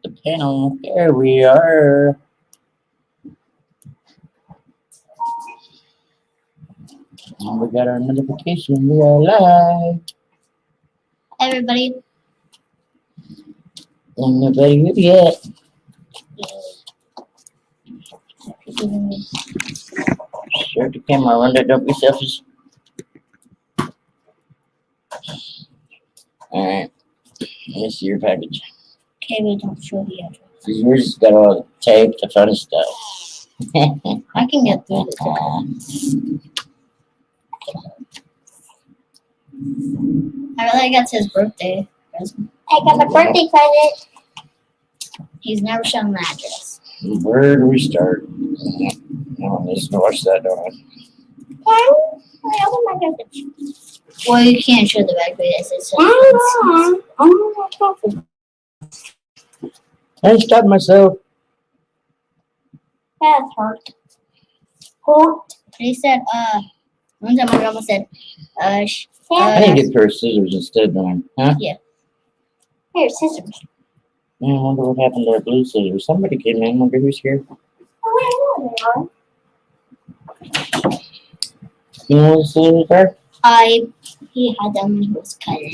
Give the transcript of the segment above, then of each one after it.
the panel. There we are. And we got our notification. We are live. Everybody. And nobody good yet. Share the camera, Rhonda. Don't be selfish. Alright. Let me see your package. Okay, we don't show the address. Yours got all the tape, the fun stuff. I can get through this. I really got his birthday present. I got a birthday present. He's never shown the address. Where do we start? No, I need to watch that, don't I? I open my package. Well, you can't show the back of it. It's I stopped myself. That's hurt. Hurt. He said, one time my grandma said, I need to get a pair of scissors instead, then, huh? Here, scissors. Yeah, I wonder what happened to our blue scissors. Somebody came in. Wonder who's here. Oh, I know they are. You know what the scissors are? he had them when he was cutting.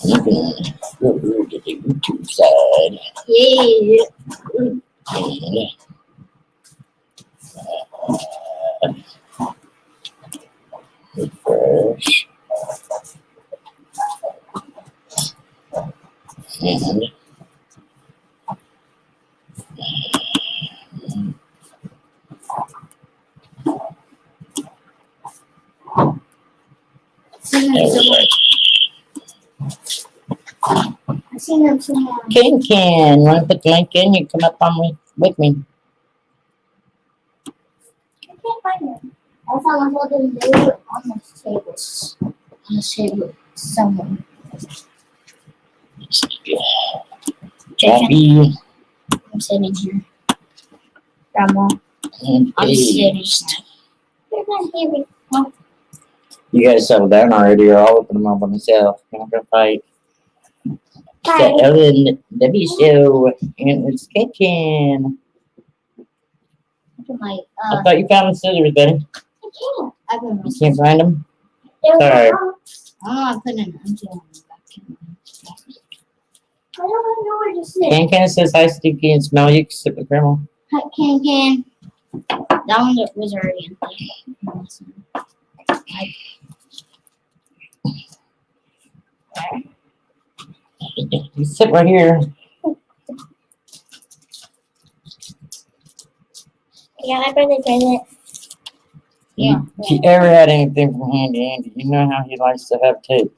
I'm gonna go over to the YouTube side. Yeah. And refresh. And I've seen them somewhere. Cancan, want to put the link in? You come up on with me. I can't find them. I found one of them. They were on the table. On the table somewhere. Happy I'm sitting here. Grandma. and I'm sitting pleased. They're not here. You guys settle down already, or I'll open them up by myself. I'm not gonna fight. Bye. Ellen, W show, and it's Cancan. Look at my, I thought you found the scissors, Betty. I can't. I've been You can't find them? They're Sorry. wrong. I put an empty on the back. I don't know where to sit. Cancan says hi, Stinky, and smell. You can sit with Grandma. Can. That one was already empty. You sit right here. Yeah, my birthday present. Yeah. If you ever had anything from Handyandy, you know how he likes to have tape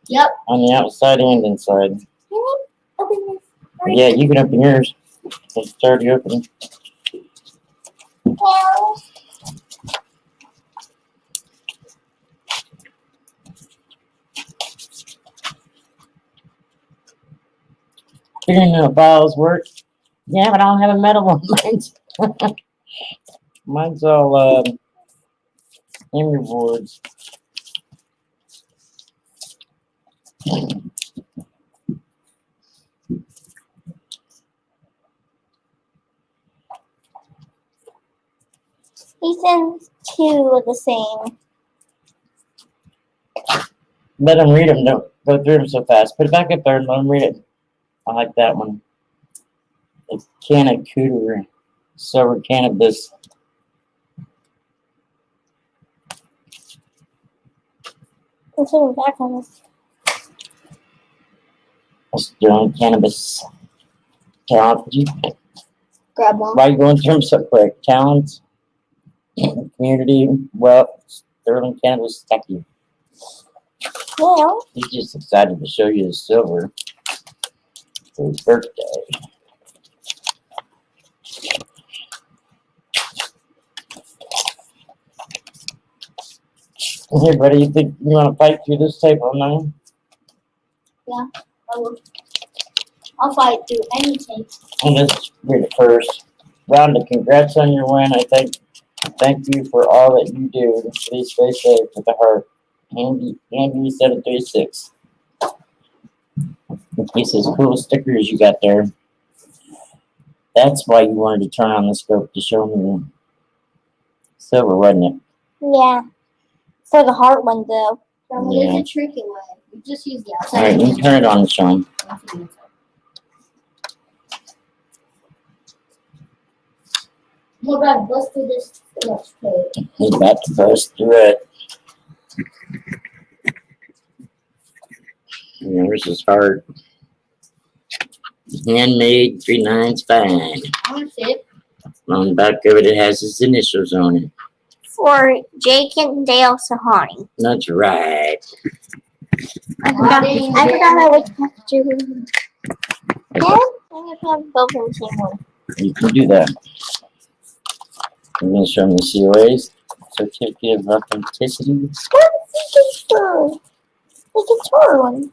Yep. on the outside and inside. Can I open this? Yeah, you can open yours. It's already open. Well, Figuring out files work. Yeah, but I don't have a metal one. Mine's all memory boards. he sends two of the same. Let them read them. Don't go through them so fast. Put it back up there and let them read it. I like that one. It's Cancan. Sober Cannabis. Let's put them back on this. It's doing Cannabis. Talent. Grab one. Why are you going through them so quick? Talents. Community. Well, Sterling Cannabis. Thank you. Well, He's just excited to show you the silver for his birthday. Hey, buddy, you think you want to fight through this tape all night? I'll fight through anything. I'll just read it first. Rhonda, congrats on your win. Thank you for all that you do. Please stay safe with the heart. Handy 736. He says, cool stickers you got there. That's why you wanted to turn on the scope to show me the silver, wasn't it? Yeah. For the heart one, though. Grandma, Yeah. there's a tricky way. You just use the outside. Alright, you turn it on and show him. I'm about to bust through this much tape. He's about to burst through it. There's his heart. Handmade, 3 nines fine. I want to see it. On the back of it, it has his initials on it. For Jake and Dale Sahani. That's right. I forgot I would have to. Yeah, I have both in the same one. You can do that. I'm going to show him the COAs. Certificate of Authenticity. What is the guitar one?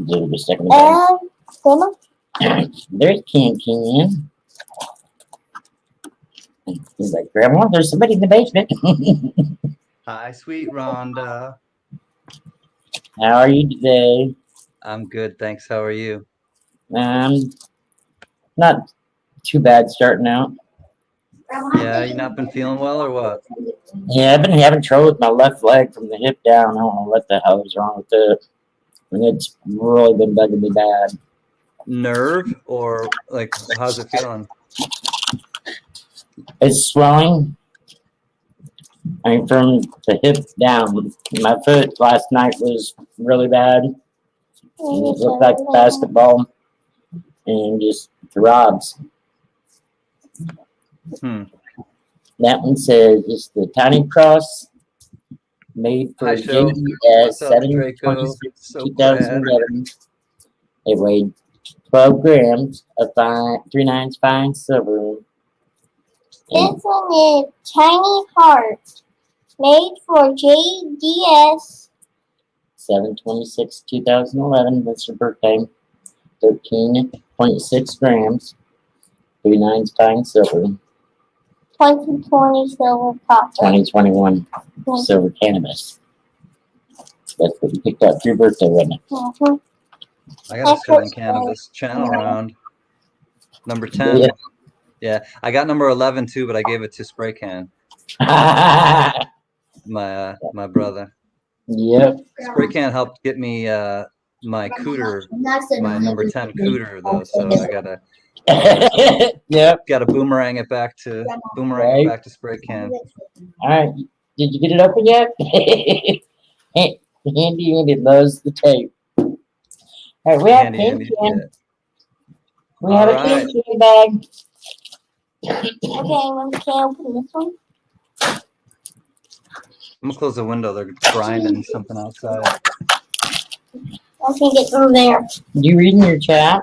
Do it a second ago. Grandma? There's Cancan. He's like, Grandma, there's somebody in the basement. Hi, sweet Rhonda. How are you today? I'm good, thanks. How are you? Not too bad starting out. Yeah, you not been feeling well or what? Yeah, I've been having trouble with my left leg from the hip down. I don't know what the hell is wrong with it. And it's really been bugging me bad. Nerve or like how's it feeling? It's swelling. I mean, from the hip down. My foot last night was really bad. And it looked like a basketball and just throbs. That one says it's the Tiny Cross made for Hi, Show. JDS What's up, Draco? 726 So 2011. It weighed 12 grams of fine, 3 nines fine silver. This one is Tiny Heart. Made for JDS. 726 2011. That's your birthday. 13.6 grams. 3 nines fine silver. 2020 silver copper. 2021 silver cannabis. That's what you picked up for your birthday, wasn't it? Mm-hmm. I got a Southern Cannabis channel around. Number 10. Yeah. Yeah, I got number 11 too, but I gave it to Spray Can, my brother. Yep. Spray Can helped get me my cooter, my number 10 cooter though, so I Yep. gotta boomerang it back to Spray Can. All right. Did you get it open yet? Handyandy loves the tape. All right, we have Handyandy, Cancan. yeah. We have a All right. Cancan bag. Okay, when can I open this one? I'm gonna close the window. They're grinding something outside. I can get through there. You reading your chat?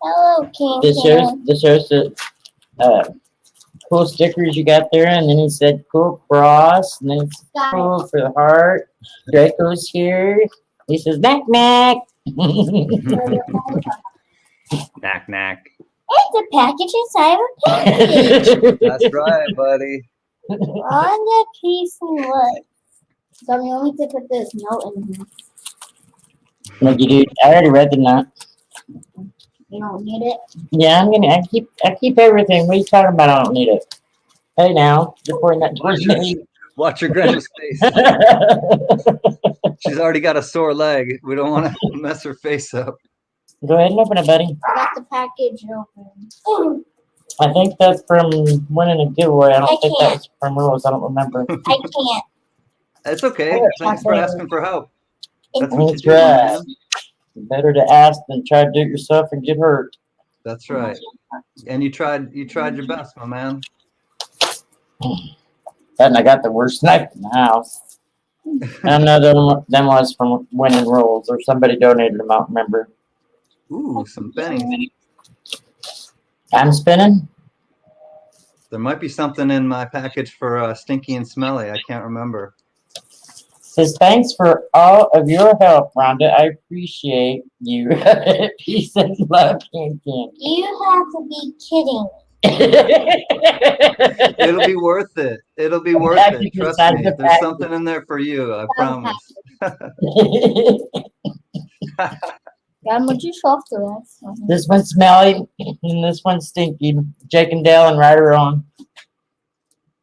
Hello, Cancan. This shows the cool stickers you got there, and then he said cool cross, and then it's cool for the heart. Draco's here. He says knack knack. Knack knack. It's a package inside a package. That's right, buddy. On the piece of wood. So we only to put this note in here. Like you do. I already read the note. You don't need it. Yeah, I keep everything. What are you talking about? I don't need it. Hey now, you're pointing that towards me. Watch your grandma's face. She's already got a sore leg. We don't want to mess her face up. Go ahead and open it, buddy. I got the package open. I think that's from winning a giveaway. I don't think that can't. was from rules. I don't remember. I can't. It's okay. Thanks for asking for help. That's what you That's do, right. man. Better to ask than try to do it yourself and get hurt. That's right. And you tried your best, my man. And I got the worst knife in the house. I know them was from winning rules, or somebody donated them. I don't remember. Ooh, some pennies. I'm spinning. There might be something in my package for Stinky and Smelly. I can't remember. Says thanks for all of your help, Rhonda. I appreciate you. Peace and love, Cancan. You have to be kidding. It'll be worth it. It'll be worth Back it. to the Trust side of me. the There's package. something in there for you. I promise. Dad, would you show off the rest? This one's smelly, and this one's stinky. Jake and Dale and Ryder on.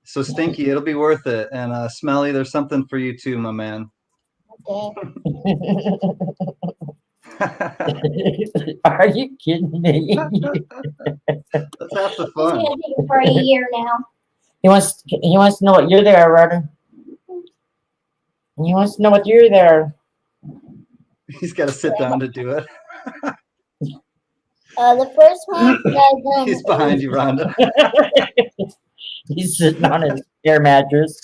So Stinky, it'll be worth it. And Smelly, there's something for you too, my man. Okay. Are you kidding me? That's half the He's fun. gonna take it for a year now. He wants to know what year they are, Ryder. He wants to know what year they are. He's got to sit down to do it. The first one He's behind you, Rhonda. He's sitting on his air mattress.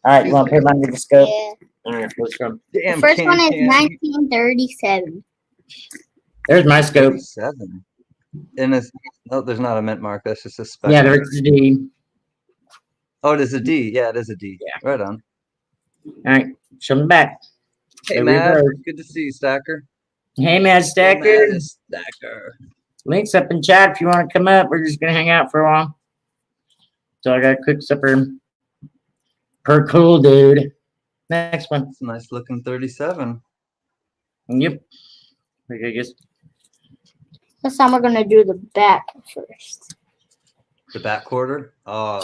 All right, you want to put him under the scope? Yeah. All right, let's go. Damn, The first one is Cancan. 1937. There's my scope. 37. And it's, oh, there's not a mint mark. That's just a spec. Yeah, there's the D. Oh, it is a D. Yeah, it is a D. Yeah. Right on. All right, show me back. Hey, There we Matt. go. Good to see you, Stacker. Hey, Matt Stacker. Hey, Matt Stacker. Links up in chat if you want to come up. We're just going to hang out for a while. So I got to cook supper. Per cool, dude. Next one. It's a nice looking 37. Yep. I guess. This time we're gonna do the back first. The back quarter. Oh,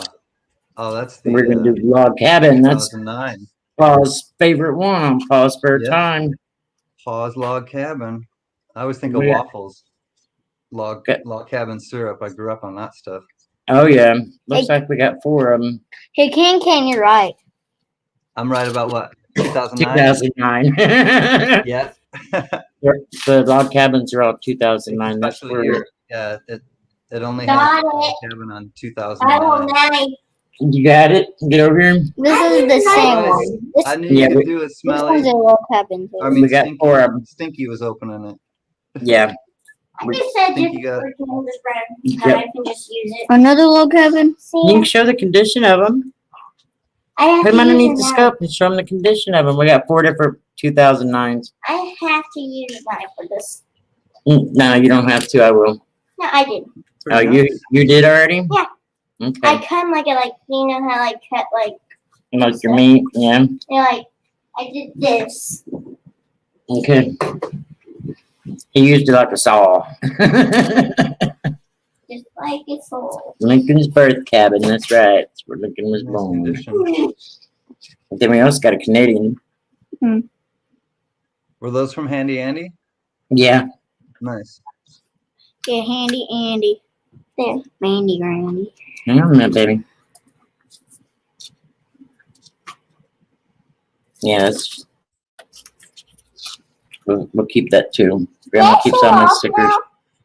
that's the We're going to do log cabin. That's 2009. Paul's favorite one on Paul's spare Yep. time. Pause log cabin. I always think of Yeah. waffles. Log Okay. cabin syrup. I grew up on that stuff. Oh, yeah. Looks Hey. like we got 4 of them. Hey, Cancan, you're right. I'm right about what? 2009? 2009. Yeah. The log cabins are all 2009. That's Especially where here. Yeah, it only Got has it. log cabin on I will 2009. not. you got it. Get over here. This is the same Nice. one. This, I knew Yeah, you we- could do it, this one's Smelly. a low cabin. I mean, We got Stinky, 4 of them. Stinky was opening it. Yeah. I just said Think just you got- for Canada's brand, Yep. I can just use it. Another low cabin. You can show the condition of them. I have Put them to underneath use the it now. scope and show them the condition of them. We got 4 different 2009s. I have to use it now for this. No, you don't have to. I will. No, I did. Oh, Pretty you nice. you did already? Yeah. I Okay. cut like it, like you know how like cut like Like your meat, yeah. you know, like I did this. Okay. He used it like a saw. Just like it's all. Lincoln's birth cabin. That's right. That's where Lincoln was Nice born. condition. Then we also got a Canadian. Were those from Handyandy? Yeah. Nice. Yeah, Handy Andy. There, Mandy Randy. I don't know, baby. Yeah, that's. We'll keep that too. Grandma keeps all my stickers.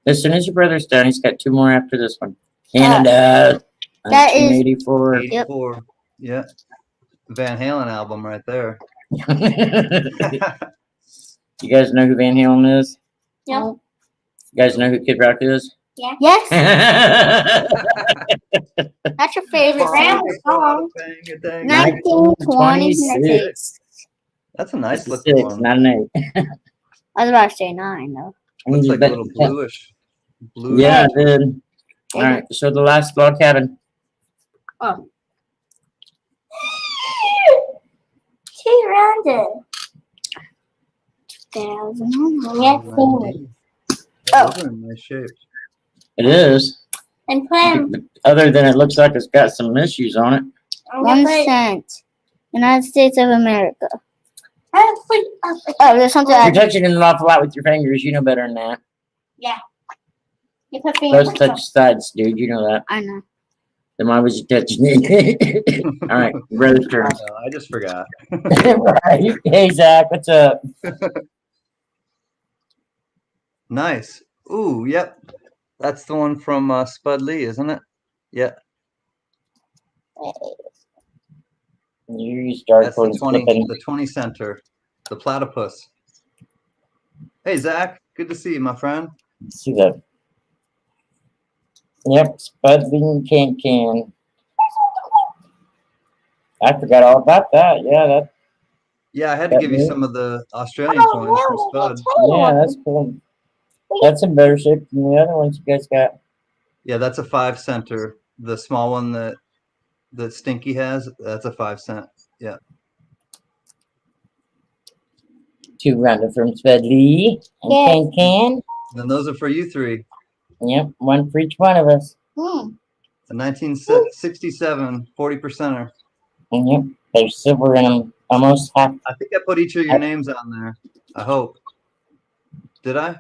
As soon as your brother's done, he's got 2 more after this one. Canada. That is- 1984. 84. Yeah. Van Halen album right there. You guys know who Van Halen is? No. You guys know who Kid Rock is? Yes, that's your favorite Grandma song. Bang a dang. 1926. That's a nice That's looking 6, one. not an 8. I was about to say 9 though. Looks like a little bluish. Bluish. Yeah, dude. All right, so the last log cabin. Oh, Two rounded. 2000. Yes, Oh. Those are in nice shape. It is. and put him. Other than it looks like it's got some issues on it. I'm gonna 1 put. cent. United States of America. I'm gonna put up. Oh, there's something You're I touching it an awful lot with your fingers. You know better than that. You put fingers. Those touch sides, dude. You know that. I know. Then why was you touching it? All right, brother's turn. I just forgot. Right. Hey, Zach, what's up? Nice. Ooh, yep. That's the one from Spud Lee, isn't it? Yeah. You start That's the putting 20, flipping. the 20 center. The platypus. Hey, Zach. Good to see you, my friend. See that? Yep, Spud Bean Cancan. I forgot all about that. Yeah, that. Yeah, I had to give you some of the Australian Oh, coins from really? Spud. That's really Yeah, one. that's cool. That's in better shape than the other ones you guys got. Yeah, that's a 5-center. The small one that Stinky has, that's a 5-cent. Yeah. 2 rounded from Spedley and Yeah. Cancan. And those are for you three. Yep, 1 for each one of us. Hmm. A 1967 40-percenter. And yep, there's silver in them. Almost half. I think I put each of your names on there. I hope. Did I?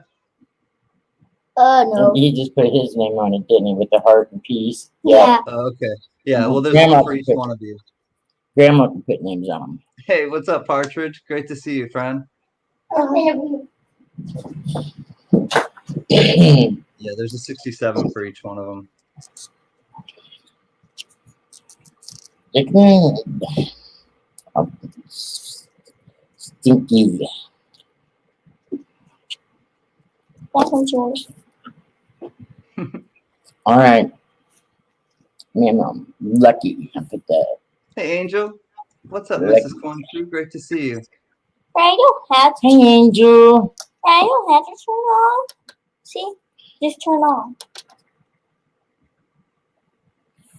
No. He just put his name on it, didn't he, with the heart and peace? Yeah. Oh, okay. Yeah, well, there's Grandma one for each put- one of you. Grandma can put names on Hey, what's up, Partridge? Great to see you, friend. them. Yeah, there's a 67 for each one of them. Stinky. That one's yours. All right. Man, lucky. I put that. Hey, Angel. What's up, Like- Mrs. Cornshoe? Great to see you. I don't have to. Hey, Angel. I don't have to turn on. See? Just turn on.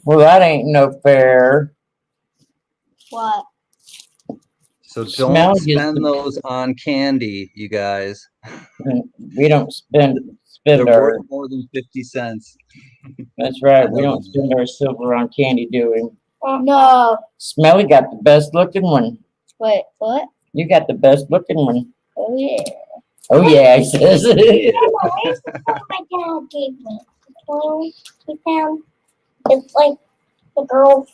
Well, that ain't no fair. What? So Smell don't is spend the- those on candy, you guys. We don't spend They're our. worth more than 50 cents. That's right. We I know don't that. spend our silver on candy, do we? No. Smelly got the best looking one. Wait, what? You got the best looking one. Oh, yeah. Oh yeah, he says. Grandma, where's the one my dad gave me? The coin he found? It's like the girl.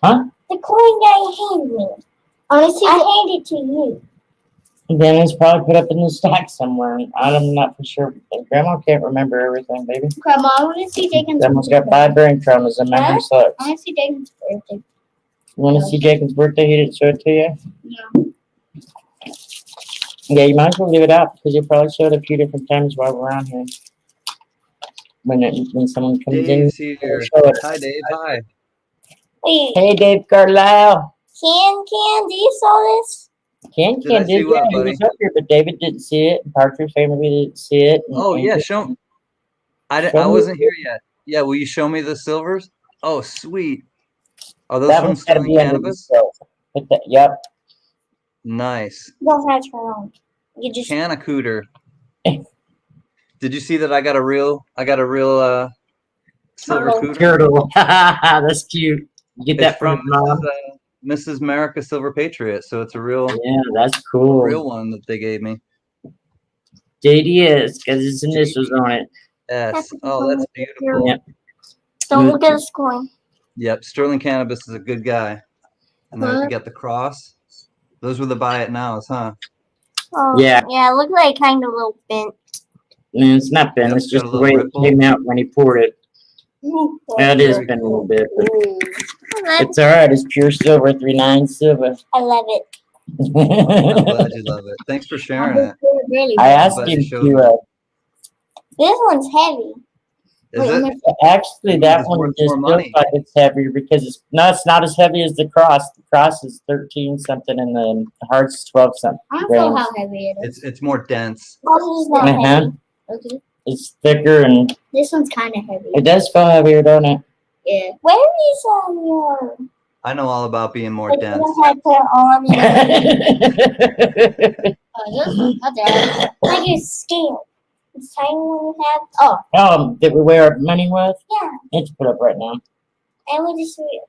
Huh? The coin that he handed me. Honestly, I handed it to you. Then it's probably put up in the stack somewhere. I'm not for sure. Grandma can't remember everything, baby. Grandma, I want to see Jacob's Grandma's got 5 brain traumas and memory Huh? sucks. I want to see Jacob's birthday. You want to see Jacob's birthday? He didn't show it to you? No. Yeah, you might as well leave it out because you probably showed it a few different times while we're around here. When someone comes in, Dave's here. show it. Hi, Dave. Hi. Wait, Hey, Dave Carlisle. Can, do you saw this? Can Did I see did, what, yeah, he buddy? was up here, but David didn't see it. And Partridge family didn't see it. and Oh, yeah. Angel- Show. I Show me. wasn't here yet. Yeah, will you show me the silvers? Oh, sweet. Are those That from one's gotta Sterling be under the Cannabis? stove. Put that, yep. Nice. You don't have to turn on. You just. Cannacooter. Did you see that I got a real silver Turtle. cooter? Turtle. That's cute. You get It's that from from your mom? Mrs. America Silver Patriot, so it's a real Yeah, that's cool. real one that they gave me. JDS, because his initials on it. Yes. Oh, that's beautiful. Yep. Don't look at the coin. Yep. Sterling Cannabis is a good guy. And then you got the cross. Those were the buy it nows, huh? Oh, Yeah. Yeah, it looked like kind of a little bent. Man, it's not been. Yep, It's got just a the little way it ripple. came out when he poured it. Yeah, it is been a little bit, but it's all right. It's pure silver, 3/9 silver. I love it. I'm glad you love it. Thanks for sharing it. Really I asked glad him you showed to. me. This one's heavy. Is it? Actually, that It's one worth just more feels money. like it's heavier because it's not as heavy as the cross. The cross is 13 something, and the heart's 12 something. I don't know grams. how heavy it is. It's more dense. This is not Uh-huh. heavy. Okay. It's thicker and This one's kind of heavy. it does feel heavier, don't it? Yeah. Where is your? I know all about being more Like, you dense. don't have to put it on. This one's not that. Like your scale. It's tiny when you have. Oh, Did we wear our money with? yeah. It's put up right now. I want to see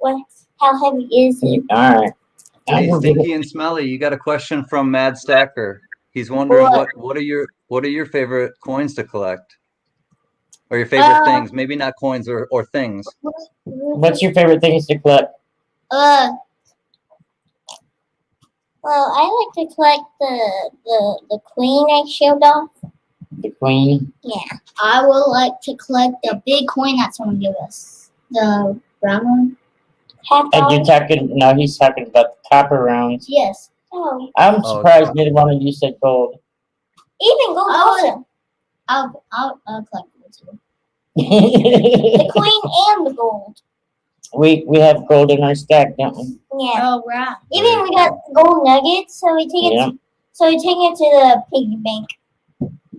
how heavy is it. All right. Hey, We'll get it. Stinky and Smelly, you got a question from Mad Stacker. He's wondering what are your favorite coins to collect? Or your favorite things? Maybe not coins or things. What's your favorite things to collect? Well, I like to collect the queen I showed off. The queen. Yeah. I would like to collect the big coin that someone gave us. The brown one. And you're talking? No, he's talking about the copper rounds. Yes. Oh. I'm Oh, surprised copper. neither one of you said gold. Even gold also. I'll collect gold too. we The queen and the gold. have gold in our stack, don't we? Yeah. Oh right. Even we got gold nuggets, so we take it. Yeah. So we take it to the piggy bank.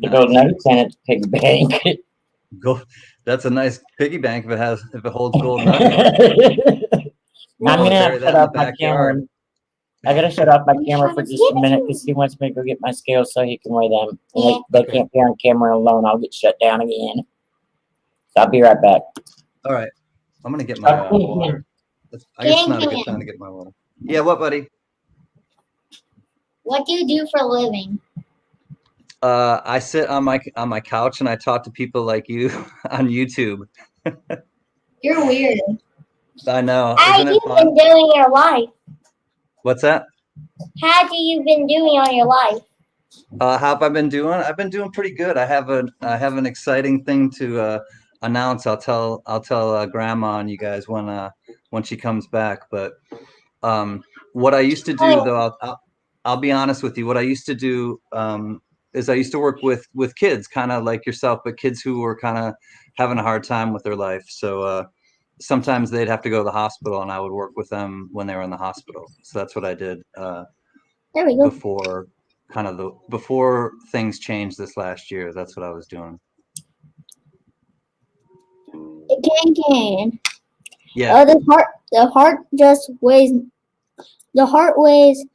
The gold nuggets and it's piggy bank. Go. That's a nice piggy bank if it holds gold nuggets. I'm gonna have Bury to that shut in the off my backyard. camera. I gotta shut off my camera for just a minute because he wants me to go get my scales so he can weigh them. And they can't be on camera alone. I'll get shut down again. So I'll be right back. All right. I'm gonna get my Oh, water. I guess it's not a good time to get my water. Yeah, what, buddy? What do you do for a living? I sit on my couch and I talk to people like you on YouTube. You're weird. I know. How Isn't you it fun? been doing your life? What's that? How do you been doing on your life? How have I been doing? I've been doing pretty good. I have an exciting thing to announce. I'll tell Grandma and you guys when she comes back. But what I used to do, though, I'll be honest with you. What I used to do is I used to work with kids, kind of like yourself, but kids who were kind of having a hard time with their life. So sometimes they'd have to go to the hospital, and I would work with them when they were in the hospital. So that's what I did There we go. before things changed this last year. That's what I was doing. Cancan. Yeah. The heart just weighs. The heart weighs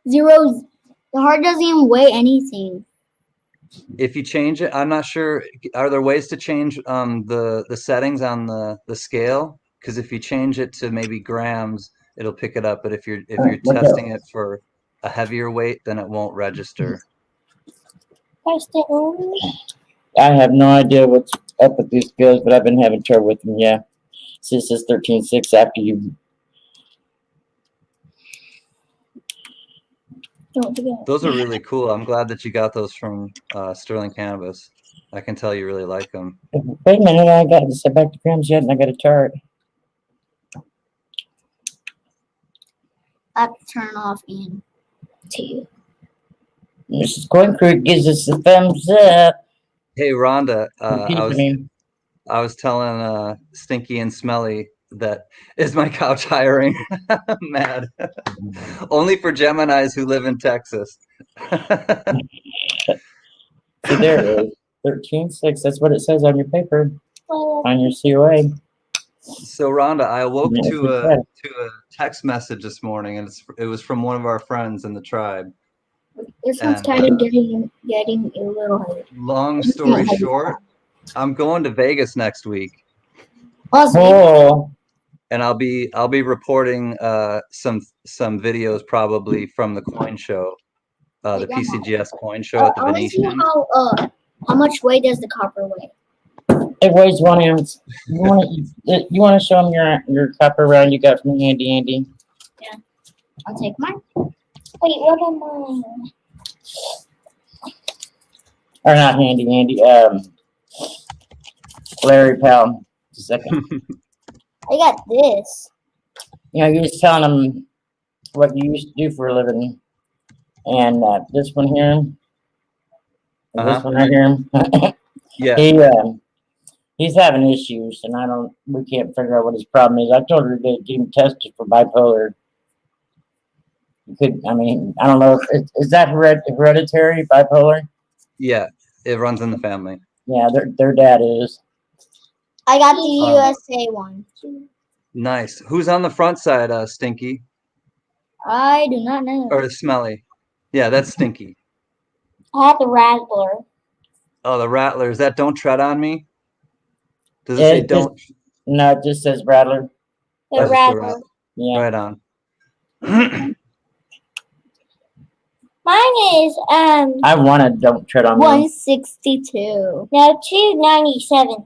0. The heart doesn't even weigh anything. If you change it, I'm not sure. Are there ways to change the settings on the scale? Because if you change it to maybe grams, it'll pick it up. But if you're testing it for a heavier weight, then it won't register. Press it on. I have no idea what's up with these scales, but I've been having trouble with them. Yeah, since this 13.6 after you. Don't forget. Those are really cool. I'm glad that you got those from Sterling Cannabis. I can tell you really like them. Wait a minute, I got to set back to grams yet, and I got a chart. I have to turn off in 2. Mrs. Corn Creek gives us the thumbs up. Hey, Rhonda, Excuse me. I was telling Stinky and Smelly that is my couch hiring. Mad. Only for Geminis who live in Texas. So there it is. 13.6. That's what it says on your paper, on your COA. So Rhonda, I awoke Yeah, to a text message this morning, and it was from one of our friends in the tribe. This one's And, kind of getting a little heavy. Long story short, I'm going to Vegas next week, Awesome. Oh, and I'll be reporting some videos probably from the coin show, the PCGS coin show at the I want to see Venetian. how much weight does the copper weigh? it weighs 1 ounce. You want to show them your copper round you got from Handyandy? I'll take mine. Wait, what am I? Or not Handyandy. Larry Powell. Just a second. I got this. You know, you're just telling them what you used to do for a living. And this one here, and this one right here. Yeah. He's having issues, and we can't figure out what his problem is. I told her to get him tested for bipolar. I don't know. Is that hereditary bipolar? Yeah, it runs in the family. Yeah, their dad is. I got the USA one. Nice. Who's on the front side, Stinky? I do not know. Or Smelly? Yeah, that's Stinky. I have the Rattler. Oh, the Rattler. Is that Don't Tread on Me? Does it say Don't? No, it just says Rattler. The That's just the Rattler. Yeah. Right on. Mine is I want to Don't Tread on Me. 162. No, 297.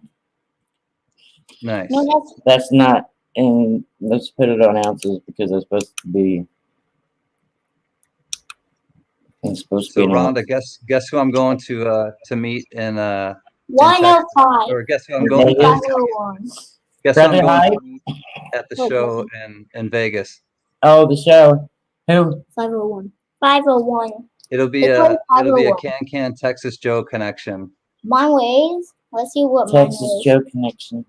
Nice. No, That's not. And let's put it on ounces because it's supposed to be. It's supposed to So be. Rhonda, guess who I'm going to meet in 105. or guess who I'm going Vegas? 501. guess who I'm Brother going Hyde? to meet at the show in Vegas. Oh, the show. Who? 501. 501. It'll be It's a like 501. Cancan Texas Joe connection. Mine weighs. Let's see what mine Texas weighs. Joe Connection.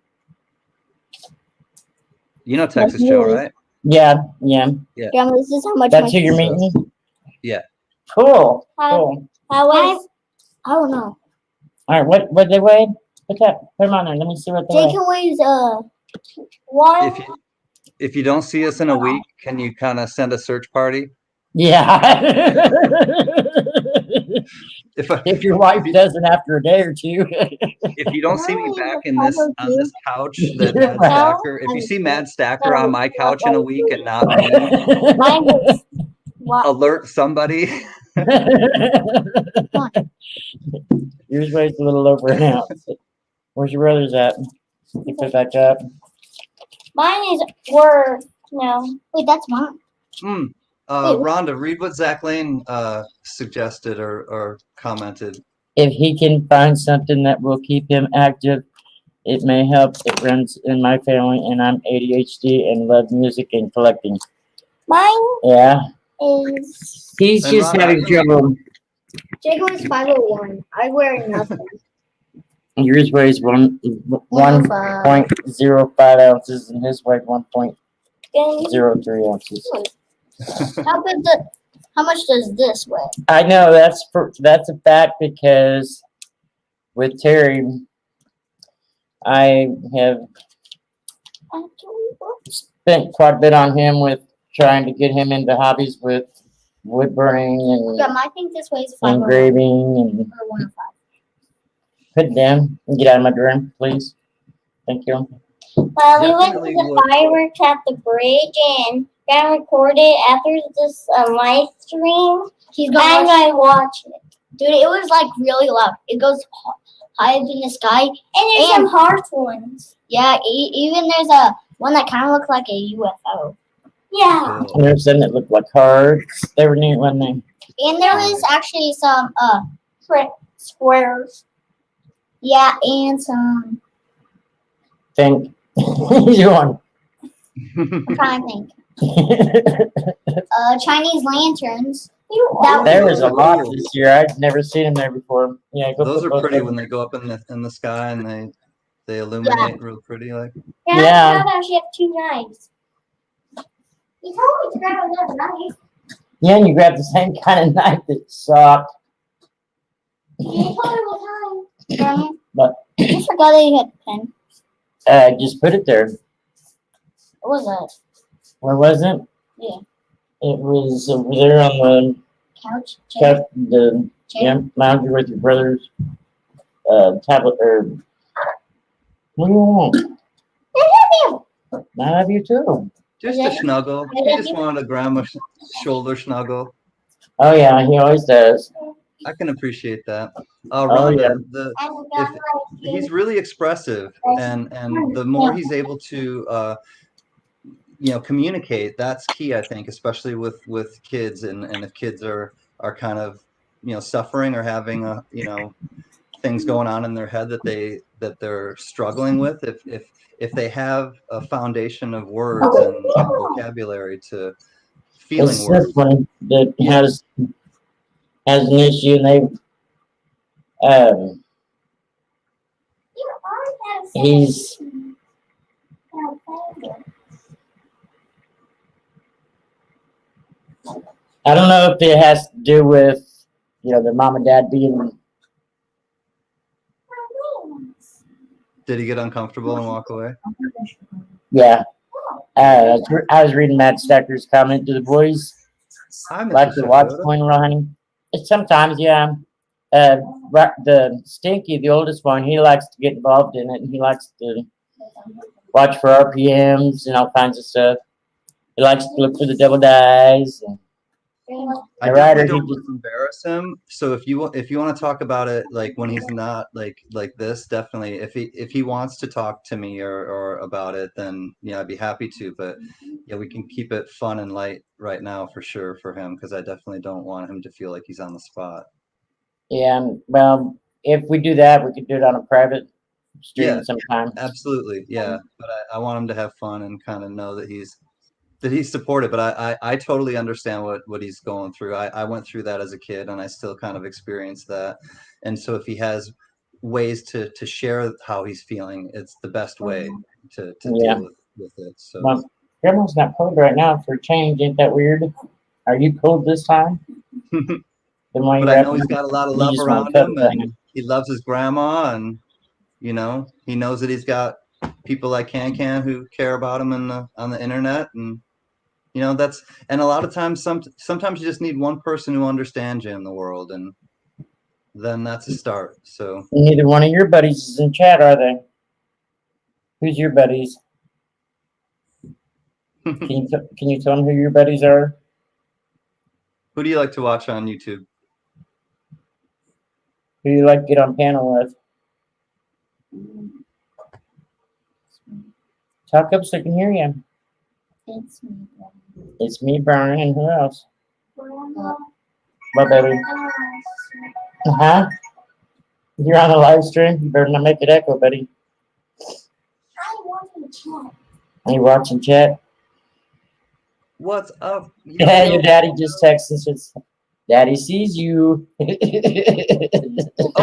You know Texas Joe, right? Yeah. Grandma, this is how much That's who my you're meeting? Yeah. Cool. How- Cool. How weighs I don't know. All right, what they weigh? Put them on there. Let me see what they weigh. Jacob weighs one. If you don't see us in a week, can you kind of send a search party? Yeah. If If your wife doesn't after a day or two. if you don't see me back in this on this couch that Yeah. Mad Stacker, if you see Mad Stacker on my couch in a week and not me, Mine was what? alert somebody. Yours weighs a little over an ounce. Where's your brother's at? You put back up. Mine is worth no. Wait, that's mine. Rhonda, read what Zach Lane suggested or commented. If he can find something that will keep him active, it may help. It runs in my family, and I'm ADHD and love music and collecting. Mine Yeah, is he's And just Ron, having trouble. Jacob weighs 501. I wear nothing. Yours weighs 1.05 ounces, and his weighs 1.03 ounces. How much does this weigh? I know that's a fact because with Terry, I have spent quite a bit on him with trying to get him into hobbies with wood burning and Yeah, I think this weighs 501 engraving and or 105. put it down and get out of my room, please. Thank you. well, we went to Definitely the would. fireworks at the bridge and got recorded after this live stream. He's And going I watched it. Dude, it was like really loud. It goes high up in the sky. And there's some harsh ones. Yeah, even there's a one that kind of looks like a UFO. Yeah. And there's some that looked like hearts. They were neat, weren't they? And there was actually some Squares. yeah, and some Think you want. I'm trying to think. Chinese lanterns. There was a lot this year. I'd never seen them there before. Yeah, go Those put are both pretty of when them. they go up in the sky and they illuminate real pretty like. Yeah. How about she have two knives? You told me to grab another knife. Yeah, and you grabbed the same kind of knife that sucked. You told me what time. But I forgot that you had a pen. just put it there. What was that? Where was it? Yeah. It was over there on the Couch? Chair? the Chair? lounge with your brother's tablet or what do you want? I love you too. Just a snuggle. He just wanted a grandma shoulder snuggle. Oh yeah, he always does. I can appreciate that. Oh, Rhonda, yeah. he's really expressive, and the more he's able to communicate, that's key, I think, especially with kids, and if kids are kind of suffering or having things going on in their head that they're struggling with, if they have a foundation of words and vocabulary to feeling It's words. this one that has an issue, and they he's I don't know if it has to do with their mom and dad being. Did he get uncomfortable and walk away? Yeah. I was reading Matt Stecker's comment. Do the boys I'm like to watch Point Running? Sometimes, yeah. The Stinky, the oldest one, he likes to get involved in it, and he likes to watch for RPMs and all kinds of stuff. He likes to look for the double dies. And I the writer, definitely he don't want to embarrass him. So if you want to talk about it like when he's not like this, definitely. If he wants to talk to me or about it, then I'd be happy to. But yeah, we can keep it fun and light right now for sure for him, because I definitely don't want him to feel like he's on the spot. Yeah, well, if we do that, we could do it on a private stream sometime. Absolutely, yeah. But I want him to have fun and kind of know that he's supported. But I totally understand what he's going through. I went through that as a kid, and I still kind of experienced that. And so if he has ways to share how he's feeling, it's the best way to deal with it. So Well, Grandma's not cold right now for a change. Ain't that weird? Are you cold this time? Then why But you I know acting he's like got a lot of you love just want around to him, cook and he loves his grandma, and you know, he knows that he's got people like Cancan who care about him on the internet, and you know that's and a lot of times sometimes you just need one person who understands you in the world, and then that's a start. So Neither one of your buddies is in chat, are they? Who's your buddies? Can you tell them who your buddies are? who do you like to watch on YouTube? Who you like to get on panel with? Talk up so I can hear you. It's me. It's me, Brian, and who else? Grandma. What, baby? Huh? You're on a live stream? You better not make it echo, buddy. I want to chat. Are you watching chat? What's up? Yeah, your daddy just texted and says, Daddy sees you. How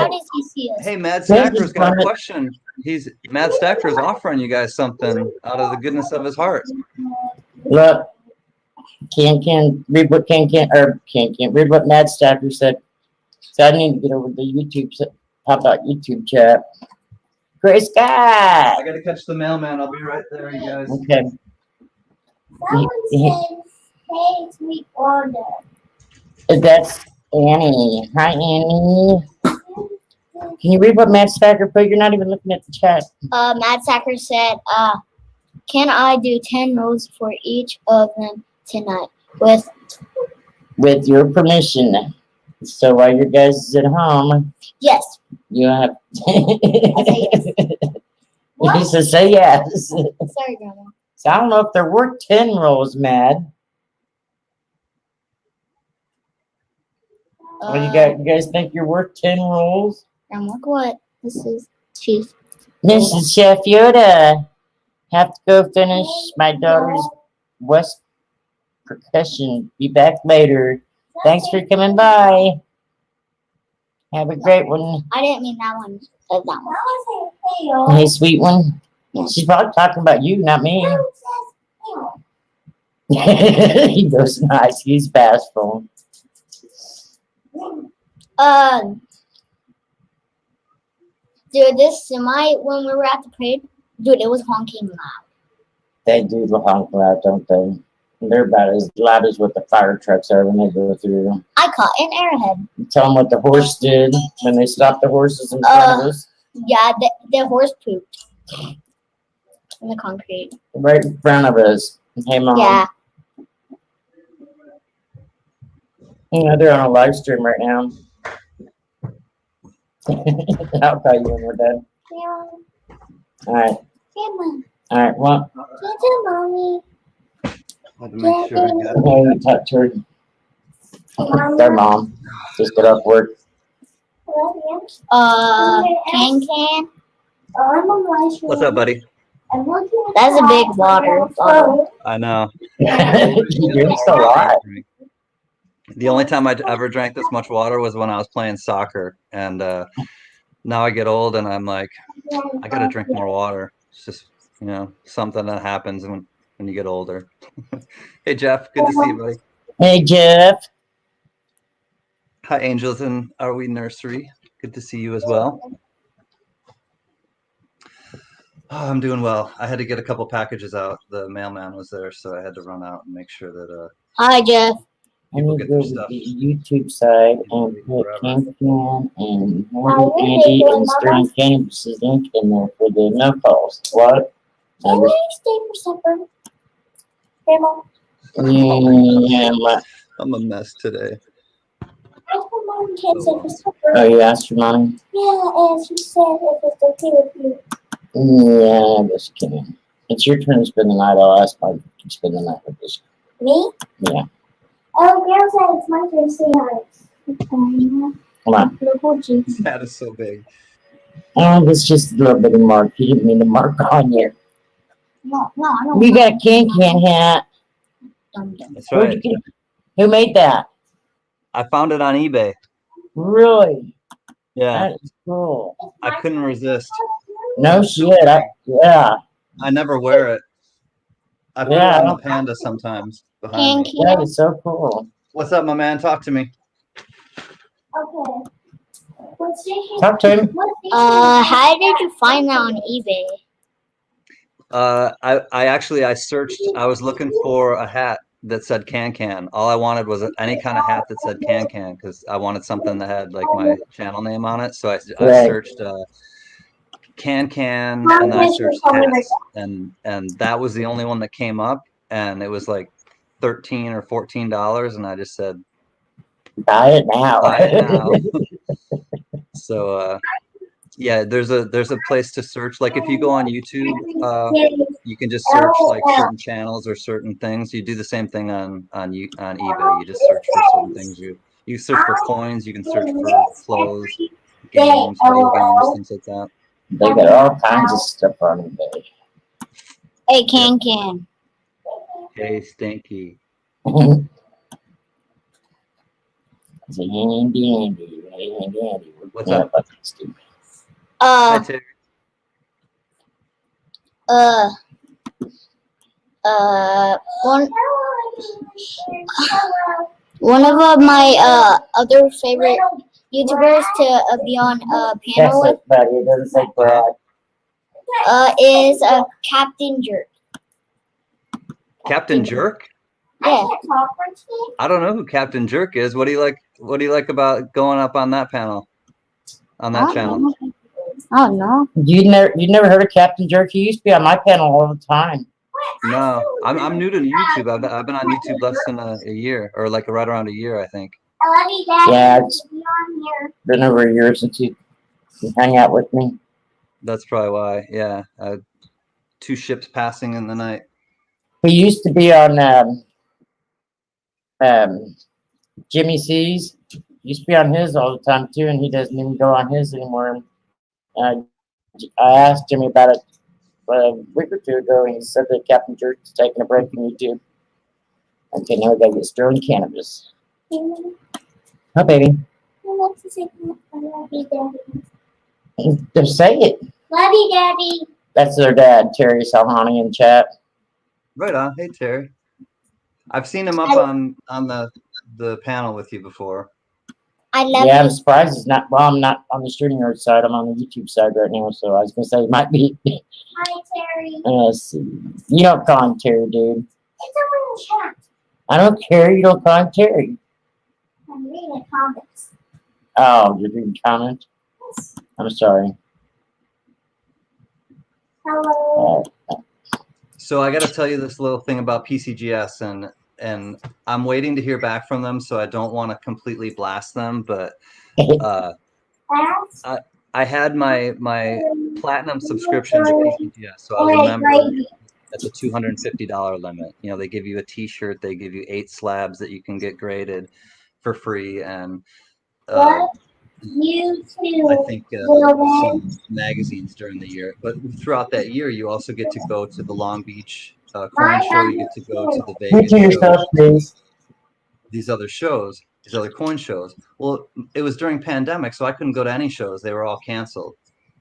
does he see us? Hey, Mad Thank Stacker's you, got a Clement. question. Mad Stacker's offering you guys something out of the goodness of his heart. Look, read what read what Mad Stacker said. So I need to get over the YouTube, how about YouTube chat? Gray Sky! I gotta catch the mailman. I'll be right there, you guys. Okay. Someone says, hey, sweet Wanda. That's Annie. Hi, Annie. Can you read what Mad Stacker put? You're not even looking at the chat. Matt Sacker said, can I do 10 rolls for each of them tonight? With your permission. So while you guys is at home, Yes. you have. I say yes. He says, say yes. Sorry, Grandma. So I don't know if they're worth 10 rolls, Mad. Well, you guys think you're worth 10 rolls? Grandma, look what? This is Chief. Mrs. Chef Yoda. Have to go finish my daughter's West percussion. Be back later. Thanks for coming by. Have a great one. I didn't mean that one. That one. Hey, sweet one. Yeah. She's probably talking about you, not me. He goes nice. He's bashful. Dude, this semi, when we were at the parade, dude, it was honking loud. They do honk loud, don't they? They're about as loud as what the fire trucks are when they go through. I caught an arrowhead. Tell them what the horse did when they stopped the horses in front of us. Yeah, the horse pooped in the concrete. Right in front of us. Hey, Mom. Yeah. You know, they're on a live stream right now. I'll call you when we're done. Yeah. All right. Grandma. All right. Well, Mommy. I had to make sure I got hey, you talk to her. Their mom. Just get off work. Cancan. What's up, buddy? That's a big water bottle. I know. You drink a lot. The only time I ever drank this much water was when I was playing soccer, and now I get old and I'm like, I gotta drink more water. It's just, you know, something that happens when you get older. Hey, Jeff, good to see you, buddy. Hey, Jeff. Hi, Angels and Are We Nursery. Good to see you as well. Oh, I'm doing well. I had to get a couple packages out. The mailman was there, so I had to run out and make sure that Hi, Jeff. I need to go to the YouTube side and put Cancan and Handyandy and String Cannabis' link in there for the no calls. What? Can we stay for supper? Grandma. Yeah, I'm a mess today. I told Mom can't stay for supper. oh, you asked your mommy? Yeah, and she said if it's okay with you. Yeah, I guess you can. It's your turn to spend the night. I'll ask Mike to spend the night with us. Me? Yeah. Oh, Grandma said it's my turn to say hi. Come on. That is so big. Oh, it's just a little bit of mark. You didn't mean to mark on you. No, I don't. We got a Cancan hat. That's Where'd right. you get it? Who made that? I found it on eBay. Really? Yeah, That is cool. I couldn't resist. No shit. Yeah. I never wear it. I put it on the panda sometimes behind me. That is so cool. What's up, my man? Talk to me. Okay. What station? Talk to him. What station? How did you find that on eBay? I searched. I was looking for a hat that said Cancan. All I wanted was any kind of hat that said Cancan because I wanted something that had like my channel name on it. So I Right. searched Cancan, and then I searched hats, and that was the only one that came up, and it was like $13 or $14, and I just said Buy it now. buy it now. So yeah, there's a place to search. Like if you go on YouTube, you can just search like certain channels or certain things. You do the same thing on eBay. You just search for certain things. You search for coins. You can search for clothes, games, video games, things like that. They got all kinds of stuff on eBay. Hey, Cancan. Hey, Stinky. It's a handy. Handy. What's up? Hi, Uh, Terry. one of my other favorite YouTubers to be on a panel That's with it, buddy. It doesn't say Brad. is Captain Jerk. Captain Jerk? Yeah. I don't know who Captain Jerk is. What do you like? What do you like about going up on that panel? On that channel? Oh no. You never heard of Captain Jerk? He used to be on my panel all the time. No, I'm new to YouTube. I've been on YouTube less than a year, or like right around a year, I think. I love you, Daddy. Yeah, it's Be on here. been over a year since you hung out with me. That's probably why. Yeah, two ships passing in the night. He used to be on Jimmy C's. Used to be on his all the time too, and he doesn't even go on his anymore. I asked Jimmy about it a week or two ago, and he said that Captain Jerk's taking a break from YouTube. Okay, now we gotta get Sterling Cannabis. Oh, baby. Love you, Daddy. Just say it. Love you, Daddy. That's their dad, Terry Salhani, in chat. Right on. Hey, Terry. I've seen him up on the panel with you before. I love Yeah, you. I'm surprised he's not. Well, I'm not on the Shooting Yard side. I'm on the YouTube side right now, so I was gonna say it might be. Hi, Terry. Let's see. You don't call him Terry, dude. It's over in chat. I don't care. You don't call him Terry. I'm reading comments. Oh, you're reading comments. I'm sorry. Hello. So I got to tell you this little thing about PCGS, and I'm waiting to hear back from them, so I don't want to completely blast them, but I had my platinum subscription to PCGS, so I was a member at the $250 limit. You know, they give you a T-shirt, they give you 8 slabs that you can get graded for free, and YouTube. I think some magazines during the year. But throughout that year, you also get to go to the Long Beach coin show. You get to go to the Vegas to show. yourself, please. These other shows, these other coin shows. Well, it was during pandemic, so I couldn't go to any shows. They were all canceled.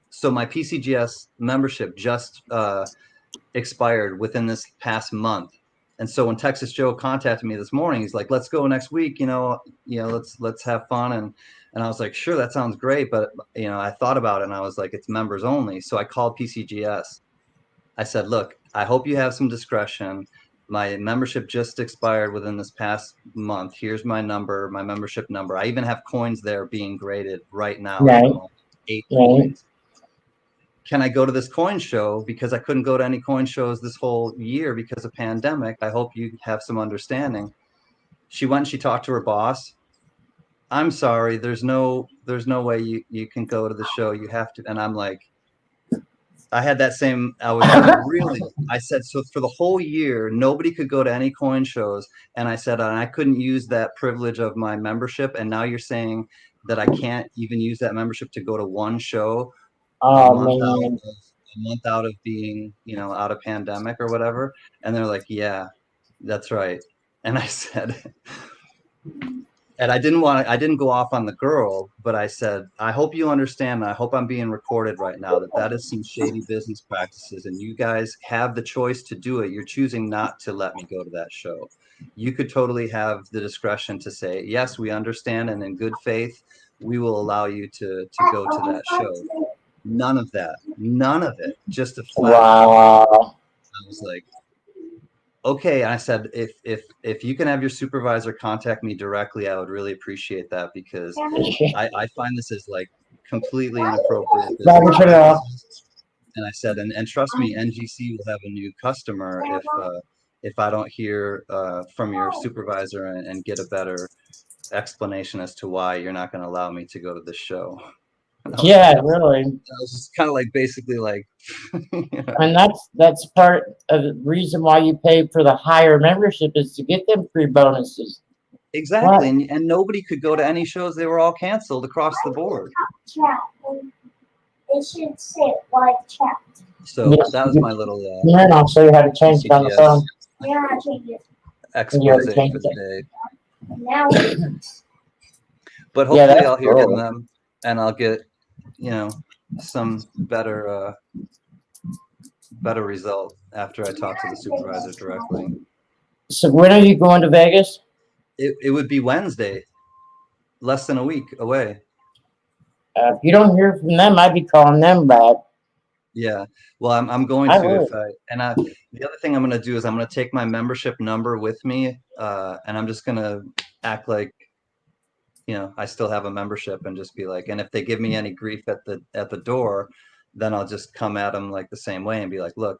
So my PCGS membership just expired within this past month. And so when Texas Joe contacted me this morning, he's like, "Let's go next week. Let's have fun." And I was like, "Sure, that sounds great." But I thought about it, and I was like, "It's members only." So I called PCGS. I said, "Look, I hope you have some discretion. My membership just expired within this past month. Here's my number, my membership number. I even have coins there being graded right now. Right. 8 Right. coins. Can I go to this coin show? Because I couldn't go to any coin shows this whole year because of pandemic. I hope you have some understanding." She went and she talked to her boss. "I'm sorry, there's no way you can go to the show. You have to." And I'm like, I had that same, I was like, really? I said, so for the whole year, nobody could go to any coin shows. And I said, and I couldn't use that privilege of my membership. And now you're saying that I can't even use that membership to go to one show a month out of being, out of pandemic or whatever. And they're like, "Yeah, that's right." And I said, and I didn't go off on the girl, but I said, "I hope you understand, and I hope I'm being recorded right now, that is some shady business practices, and you guys have the choice to do it. You're choosing not to let me go to that show. You could totally have the discretion to say, yes, we understand, and in good faith, we will allow you to go to that show. None of that. None of it. Just a flat. Wow. I was like, okay. I said, if you can have your supervisor contact me directly, I would really appreciate that, because I find this is like completely inappropriate business practices. And I said, and trust me, NGC will have a new customer if I don't hear from your supervisor and get a better explanation as to why you're not going to allow me to go to this show. Yeah, really. I was just kind of like basically like, you know. And that's part of the reason why you pay for the higher membership, is to get them free bonuses. Exactly, and nobody could go to any shows. They were all canceled across the board. Chat. It should say live chat. So Yes, that was my little Yeah, and I'll show you how to change it on the CTS phone. Yeah, I changed it. expose changed for the day. Now But Yeah, hopefully that's I'll hear from cool. them, and I'll get, you know, some better result after I talk to the supervisor directly. So when are you going to Vegas? It would be Wednesday, less than a week away. If you don't hear from them, I'd be calling them back. Yeah, well, I'm going I to would. the other thing I'm going to do is I'm going to take my membership number with me, and I'm just going to act like, you know, I still have a membership, and just be like, and if they give me any grief at the door, then I'll just come at them like the same way and be like, look,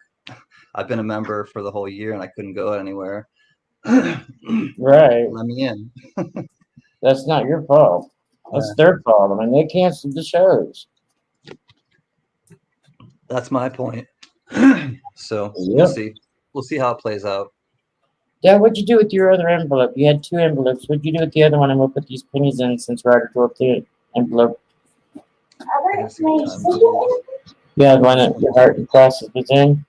I've been a member for the whole year and I couldn't go anywhere. Right. Let me in. That's not your fault. That's their fault. I mean, they canceled the shows. That's my point. So Yep. We'll see how it plays out. Dad, what'd you do with your other envelope? You had 2 envelopes. What'd you do with the other one? And we'll put these pennies in, since Ryder tore up the envelope. Let's see what time it is. Yeah, the one that your heart and crosses was in.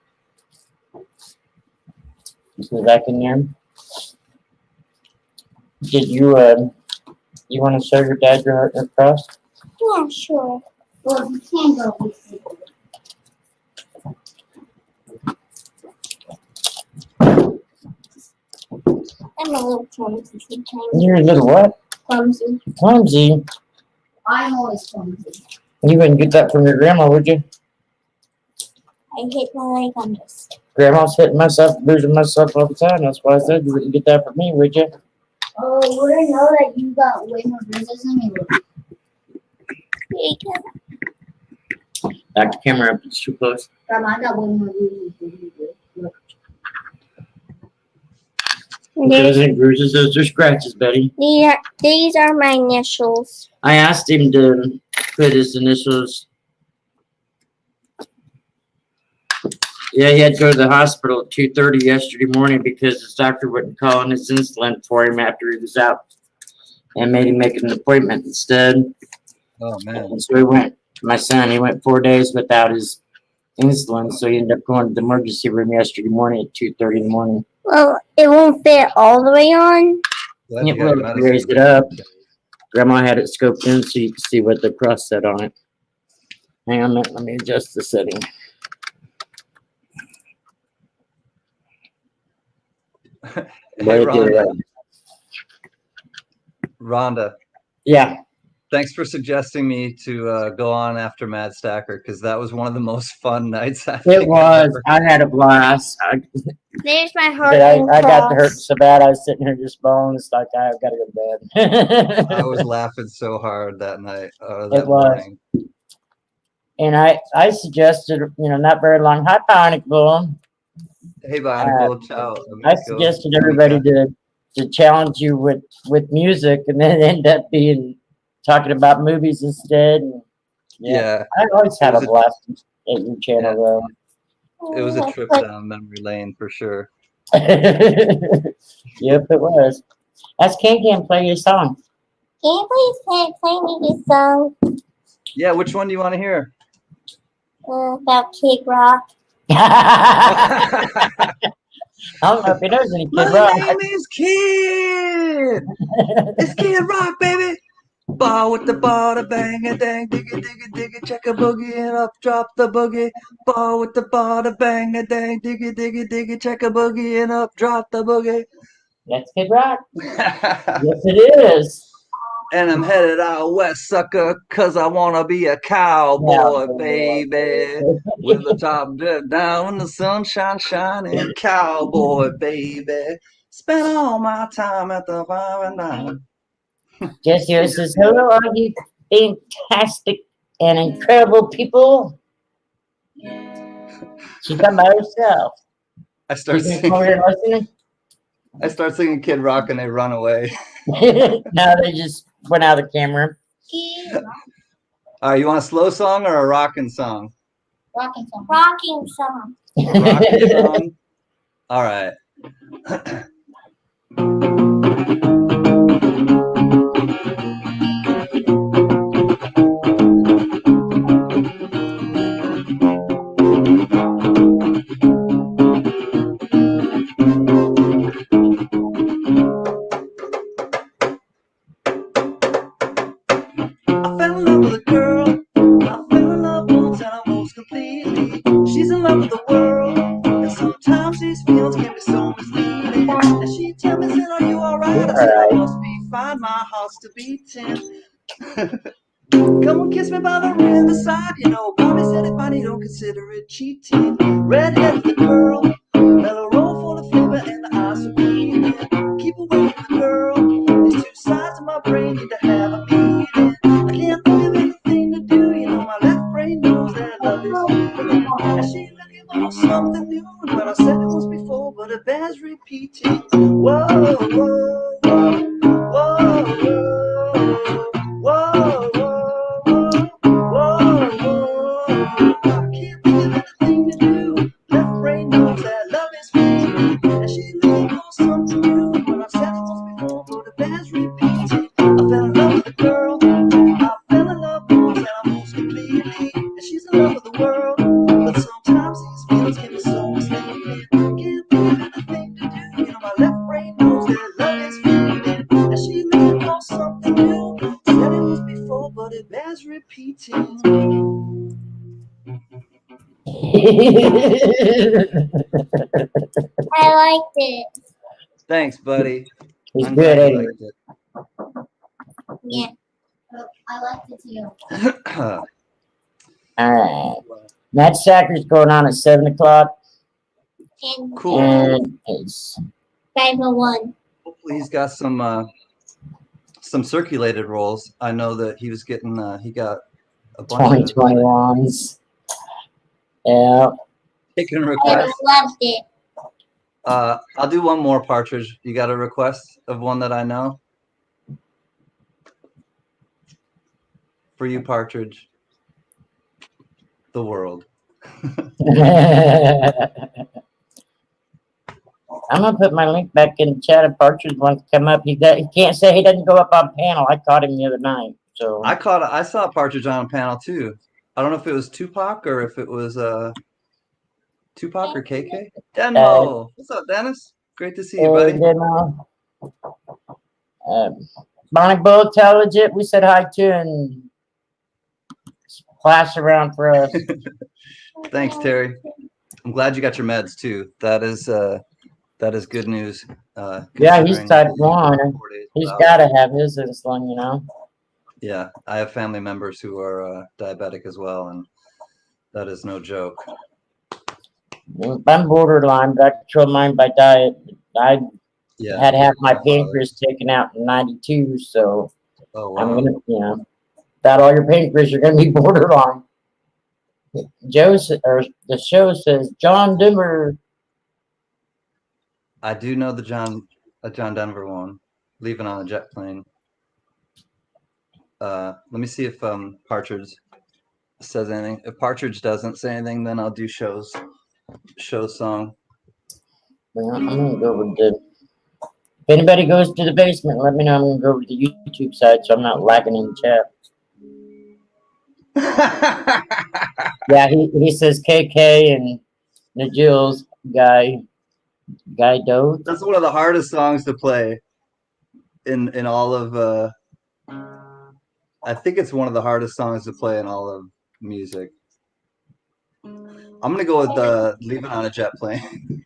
Is it back in there? Did you you want to show your dad your heart and cross? Yeah, sure. well, you can go with it. I'm a little clumsy sometimes. You're a little what? Clumsy. Clumsy. I'm always clumsy. You wouldn't get that from your grandma, would you? I hit my leg on this. Grandma's hitting myself, bruising myself all the time. That's why I said you wouldn't get that from me, would you? Oh, wouldn't know that you got way more bruises than me. Here you go. Back the camera up, it's too close. Grandma, I got way more bruises than you do. Look. Those ain't bruises, those are scratches, Betty. These are my initials. I asked him to put his initials. Yeah, he had to go to the hospital at 2:30 yesterday morning because his doctor wouldn't call in his insulin for him after he was out, and made him make an appointment instead. Oh man. And so he went, my son, he went 4 days without his insulin, so he ended up going to the emergency room yesterday morning at 2:30 in the morning. Well, it won't fit all the way on. Glad Yeah, you got well, medicine. raised it up. Grandma had it scoped in so you can see what the cross said on it. Hang on a minute, let me adjust the setting. Hey, Rhonda, Yeah, thanks for suggesting me to go on after Mad Stacker, because that was one of the most fun nights I think it was. I've ever I had a blast. There's my heart But and I got to hurt cross. so bad. I was sitting here just bawling. It's like I've got to go to bed. I was laughing so hard that night, It that was. morning. And I suggested, not very long. Hi, Bionic Bull. Hey, Bionicle, ciao. I amigo. suggested everybody to challenge you with music, and then end up talking about movies instead. And, Yeah, I always had It was a blast at your channel, though. it was a trip down memory lane for sure. Yep, it was. Ask Cancan play your song. Can you please play me this song Yeah, which one do you want to hear? about Kid Rock? I don't know if he knows any Kid Rock. My name is Kid. It's Kid Rock, baby. Ball with the ball, the bang a dang, diggy diggy diggy, check a boogie and up, drop the boogie. Ball with the ball, the bang a dang, diggy diggy diggy, check a boogie and up, drop the boogie. That's Kid Rock. Yes, it is. And I'm headed out west, sucker, 'cause I wanna be a cowboy, baby. With the top dipped down when the sunshine shining, cowboy, baby. Spend all my time at the bar and dine. Just here says, hello, all you fantastic and incredible people. She's done by herself. I start You can come over singing. here listening? I start singing Kid Rock and they run away. No, they just went out of the camera. All right, you want a slow song or a rockin' song? Rocking song. Rocking song. Rockin' song. All right. I fell in love with a girl. I fell in love once and almost completely. She's in love with the world, and sometimes these feelings can be so misleading. And she tells me, said, "Are you alright?" I said, "I must be fine. My heart's to beating." Come and kiss me by the riverside. You know, Bobby said if I need, don't consider it cheating. Redhead the girl, mellow roll full of flavor, and the eyes are beaming. Keep away from the girl. These two sides of my brain need to have a meeting. I can't think of anything to do. You know, my left brain knows that love is feeling. And she's looking for something new. And what I said it once before, but it bears repeating. Whoa, whoa, whoa, whoa, whoa, whoa, whoa, whoa. I can't think of anything to do. Left brain knows that love is feeling. And she's looking for something new. What I said it once before, but it bears repeating. I fell in love with a girl. I fell in love once and almost completely. And she's in love with the world. But sometimes these feelings can be so misleading. Can't think of anything to do. You know, my left brain knows that love is feeling. And she's looking for something new. Said it was before, but it bears repeating. I liked it. Thanks, buddy. He's I'm good, glad ain't you he? liked it. Yeah. I liked it too. All right. That Sacker's going on at 7 o'clock, And Cool. and it's 501. Hopefully he's got some circulated rolls. I know that he was getting he got a bunch of 2021s. Yeah. taking I requests. loved it. I'll do one more, Partridge. You got a request of one that I know? For you, Partridge. The world. I'm gonna put my link back in the chat if Partridge wants to come up. He can't say he doesn't go up on panel. I caught him the other night. So I saw Partridge on a panel too. I don't know if it was Tupac or if it was Tupac or KK. Denmo. What's up, Dennis? Great to see you, buddy. then, Bonnie Bull, tell legit we said hi to and splash around for us. Thanks, Terry. I'm glad you got your meds too. That is good news. Yeah, he's considering type 1. 4 days He's without got to have his insulin, you know. Yeah, I have family members who are diabetic as well, and that is no joke. I'm borderline, but I control mine by diet. I Yeah. had half my pancreas taken out in '92, so Oh I'm wow. gonna, without all your pancreas, you're gonna be borderline. The show says John Denver. I do know the John Denver one, leaving on a jet plane. Let me see if Partridge says anything. If Partridge doesn't say anything, then I'll do show song. Well, I'm gonna go over to. If anybody goes to the basement, let me know. I'm gonna go over to the YouTube side, so I'm not lagging in the chat. Yeah, he says KK and Najil's guy Doe. That's one of the hardest songs to play in all of I think it's one of the hardest songs to play in all of music. I'm gonna go with Leaving on a Jet Plane.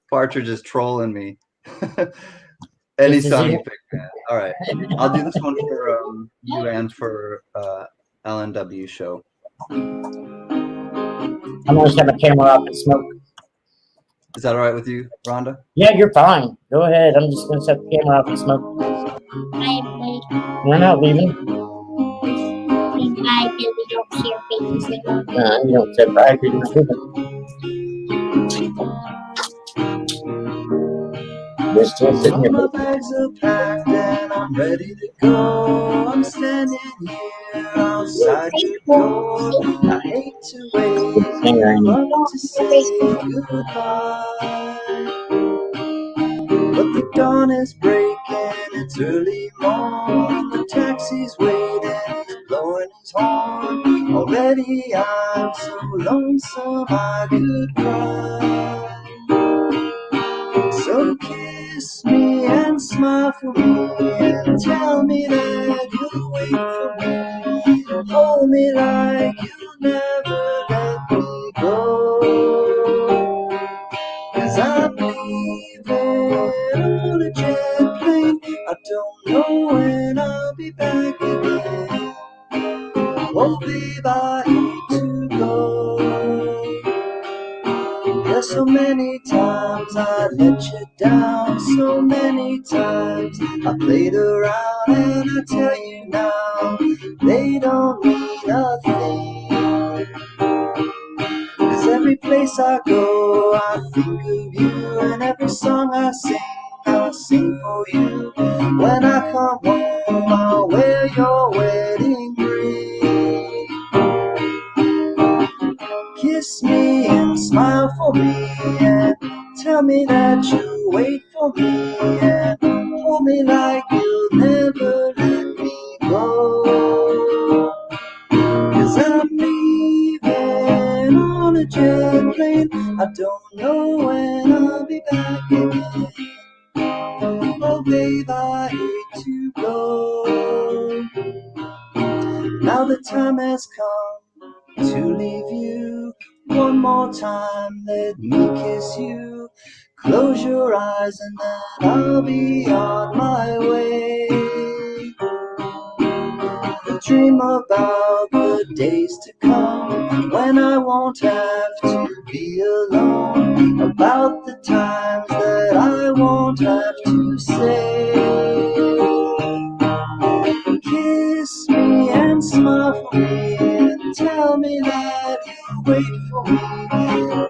Partridge is trolling me. Any This is song it. you pick, man. All right. I'll do this one for you and for LNW show. I'm gonna set my camera off and smoke. Is that all right with you, Rhonda? Yeah, you're fine. Go ahead. I'm just gonna set the camera off and smoke. We're not leaving. Bye, because we don't see your faces anymore. You don't say bye because you're not leaving. We're still sitting All here. my bags are packed and I'm ready to go. I'm standing here outside your door. I hate to wait, love to say goodbye. But the dawn is breaking, it's early morn. The taxi's waiting, he's blowing his horn. Already I'm so lonesome I could cry. So kiss me and smile for me and tell me that you'll wait for me. Hold me like you'll never let me go. 'Cause I'm leaving on a jet plane. I don't know when I'll be back again. Oh babe, I hate to go. There's so many times I let you down, so many times I played around, and I tell you now, they don't mean a thing. 'Cause every place I go, I think of you, and every song I sing for you. When I come home, I'll wear your wedding ring. Kiss me and smile for me and tell me that you wait for me and hold me like you'll never let me go. 'Cause I'm leaving on a jet plane. I don't know when I'll be back again. Oh babe, I hate to go. Now the time has come to leave you. One more time, let me kiss you. Close your eyes and then I'll be on my way. Dream about the days to come when I won't have to be alone. About the times that I won't have to say. Kiss me and smile for me and tell me that you'll wait for me.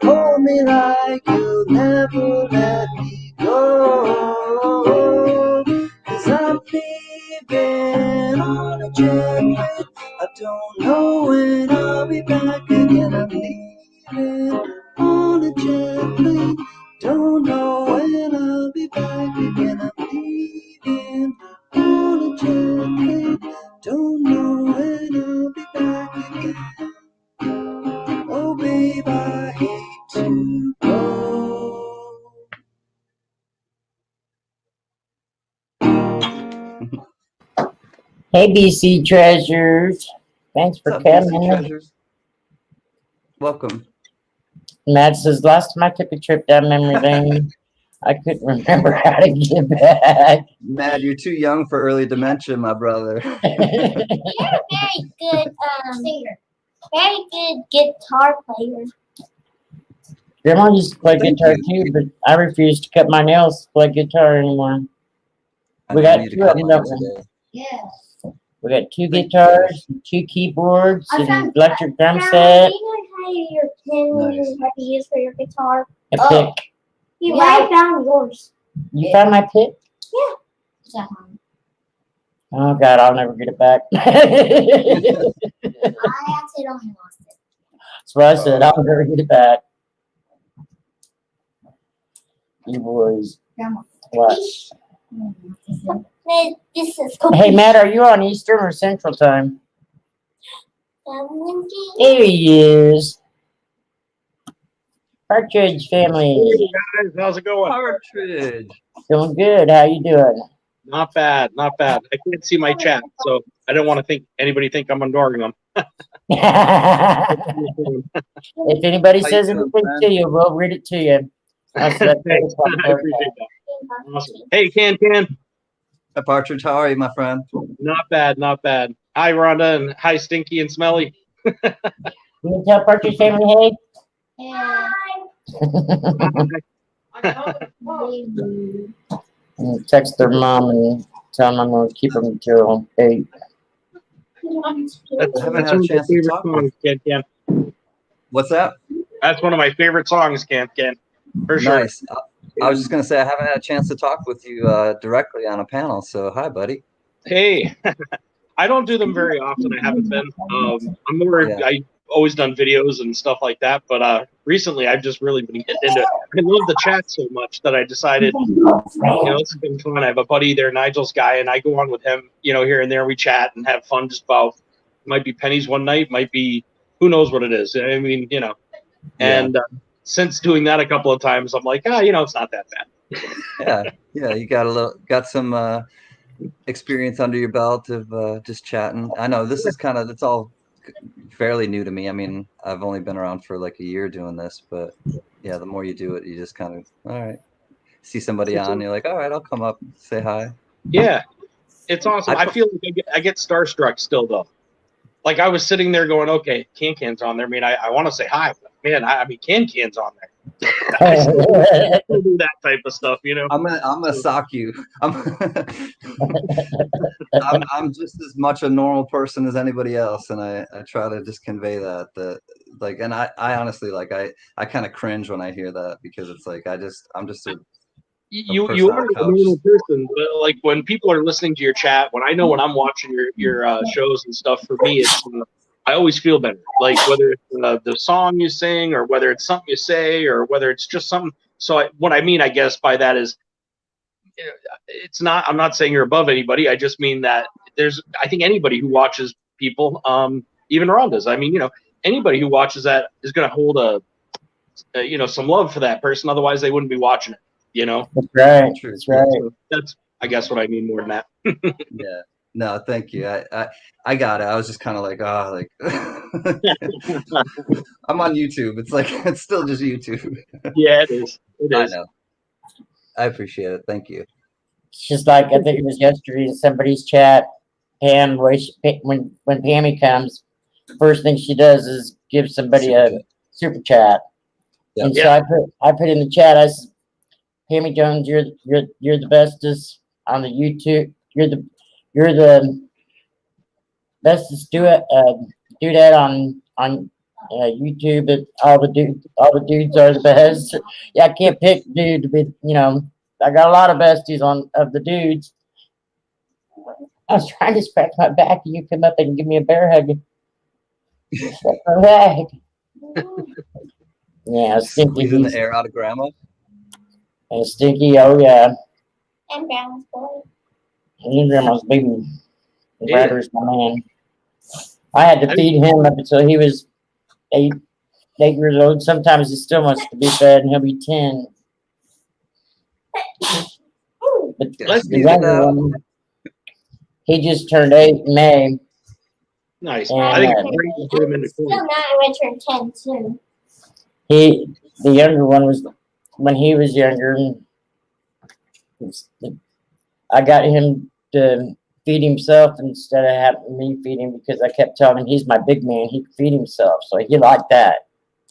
Hold me like you'll never let me go. 'Cause I'm leaving on a jet plane. I don't know when I'll be back again. I'm leaving on a jet plane. Don't know when I'll be back again. I'm leaving on a jet plane. Don't know when I'll be back again. Oh babe, I hate to go. Hey, BC treasures. Thanks for What's up, BC coming. treasures? Welcome. Matt says, last time I took a trip down memory lane, I couldn't remember how to get back. Mad, you're too young for early dementia, my brother. You're a very good singer. Very good guitar player. Grandma used to play Thank guitar you. too, but I refuse to cut my nails to play guitar anymore. I We think I got need to two cut of them, mine don't we? today. Yes. We got two Thank you, guitars, 2 keyboards, I an found- electric drum Grandma, set, do you know how your pin Nice. you have to use for your guitar? a Oh. pick. You Yeah. I found yours. You found my pick? Is that mine? Oh God, I'll never get it back. That's I accidentally lost it. what I said. I'll never get it back. You boys. Grandma. What? This is Hey Matt, are you on Eastern or Central Time? There he is. Partridge family. Guys, how's it going? Partridge. Doing good. How you doing? Not bad, not bad. I can't see my chat, so I don't want to think anybody think I'm ignoring them. If anybody How you says doing, anything friend? to you, we'll read it to you. That's Thanks. I appreciate that. Awesome. Hey, Cancan. Hi, Partridge. How are you, my friend? Not bad, not bad. Hi, Rhonda, and hi, Stinky and Smelly. You tell Partridge family hey. Yeah. And text their mom and tell them I'm going to keep them until 8. That's I haven't one had a of my chance to favorite talk with. songs, Cancan. What's that? That's one of my favorite songs, Cancan. For sure. Nice. I was just gonna say I haven't had a chance to talk with you directly on a panel. So hi, buddy. Hey, I don't do them very often. I haven't been. I'm more. Yeah. I always done videos and stuff like that. But recently, I've just really been getting into it. I love the chat so much that I decided, it's been fun. I have a buddy there, Nigel's guy, and I go on with him. Here and there, we chat and have fun. Just about might be pennies one night, might be who knows what it is. I mean, and since doing that a couple of times, I'm like, it's not that bad. Yeah. You got some experience under your belt of just chatting. I know this is it's all fairly new to me. I mean, I've only been around for like a year doing this, but yeah, the more you do it, you just all right. See somebody on, you're like, all right, I'll come up, say hi. Yeah, it's awesome. I feel like I get starstruck still though. Like I was sitting there going, okay, Cancan's on there. I mean, I want to say hi, but man, I mean, Cancan's on there. I still do that type of stuff, I'm gonna sock you. I'm just as much a normal person as anybody else, and I try to just convey that and I honestly I kind of cringe when I hear that because it's like I'm just a you person are on a the couch. normal person, but like when people are listening to your chat, when I'm watching your shows and stuff, for me, it's I always feel better. Like whether it's the song you sing, or whether it's something you say, or whether it's just something. So what I mean, I guess, by that is, it's not. I'm not saying you're above anybody. I just mean that I think anybody who watches people, even Rhonda's. I mean, anybody who watches that is going to hold some love for that person. Otherwise, they wouldn't be watching it. That's right. True. That's right. So that's, I guess, what I mean more than that. Yeah. No, thank you. I got it. I was just kind of like, I'm on YouTube. It's like it's still just YouTube. Yeah, it is. It I is. know. I appreciate it. Thank you. It's just like, I think it was yesterday in somebody's chat, Pam, when Pammy comes, first thing she does is give somebody a super chat. Yep. And so I put in the chat, I said, Pammy Jones, you're the bestest on the YouTube. You're the bestest doodad on YouTube. But all the dudes are the best. Yeah, I can't pick dude to be. I got a lot of besties of the dudes. I was trying to scratch my back, and you come up and give me a bear hug. Scratch my back. Yeah, Stinky. Squeezing the air out of Grandma. And Stinky, oh yeah. And Grandma's boy. And Grandma's baby. Yeah. Ryder's my man. I had to feed him up until he was 8 years old. Sometimes he still wants to be fed, and he'll be 10. But Let's the younger one, he just turned 8 in May. Nice. And, I think it's great to put him in the Still corner. not. I'm going to turn 10 soon. The younger one was when he was younger. I got him to feed himself instead of having me feed him because I kept telling him he's my big man. He can feed himself, so he liked that.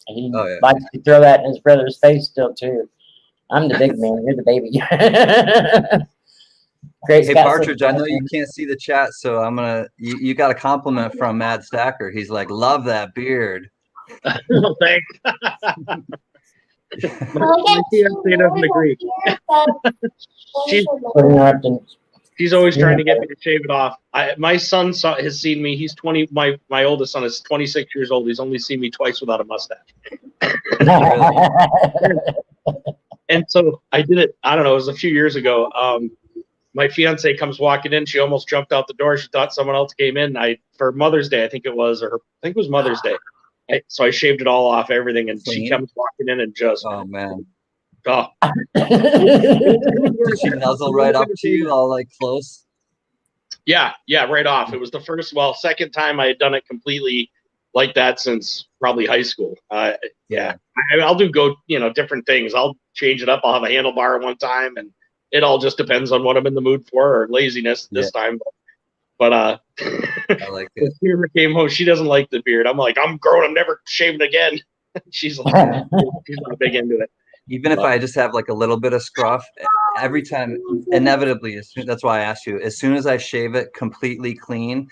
He likes to throw that in his brother's face still too. I'm the big man. You're the baby. Great. Hey, Partridge, I know you can't see the chat, so I'm gonna. You got a compliment from Mad Stacker. He's like, "Love that beard." No, thanks. My fiance doesn't agree. She's always trying to get me to shave it off. My son has seen me. He's 20. My oldest son is 26 years old. He's only seen me twice without a mustache. And so I did it. I don't know. It was a few years ago. My fiance comes walking in. She almost jumped out the door. She thought someone else came in. For Mother's Day, I think it was Mother's Day. So I shaved it all off, everything, and she comes walking in and just. Oh man. Oh. Did she nuzzle right up to you, all like close? Yeah, right off. It was the second time I had done it completely like that since probably high school. Yeah. I'll do different things. I'll change it up. I'll have a handlebar one time, and It all just depends on what I'm in the mood for, or laziness this time. But I like it. when Kira came home, she doesn't like the beard. I'm like, I'm grown. I'm never shaving again. She's like, she's not big into it. Even if I just have like a little bit of scruff, every time, inevitably, that's why I asked you. As soon as I shave it completely clean,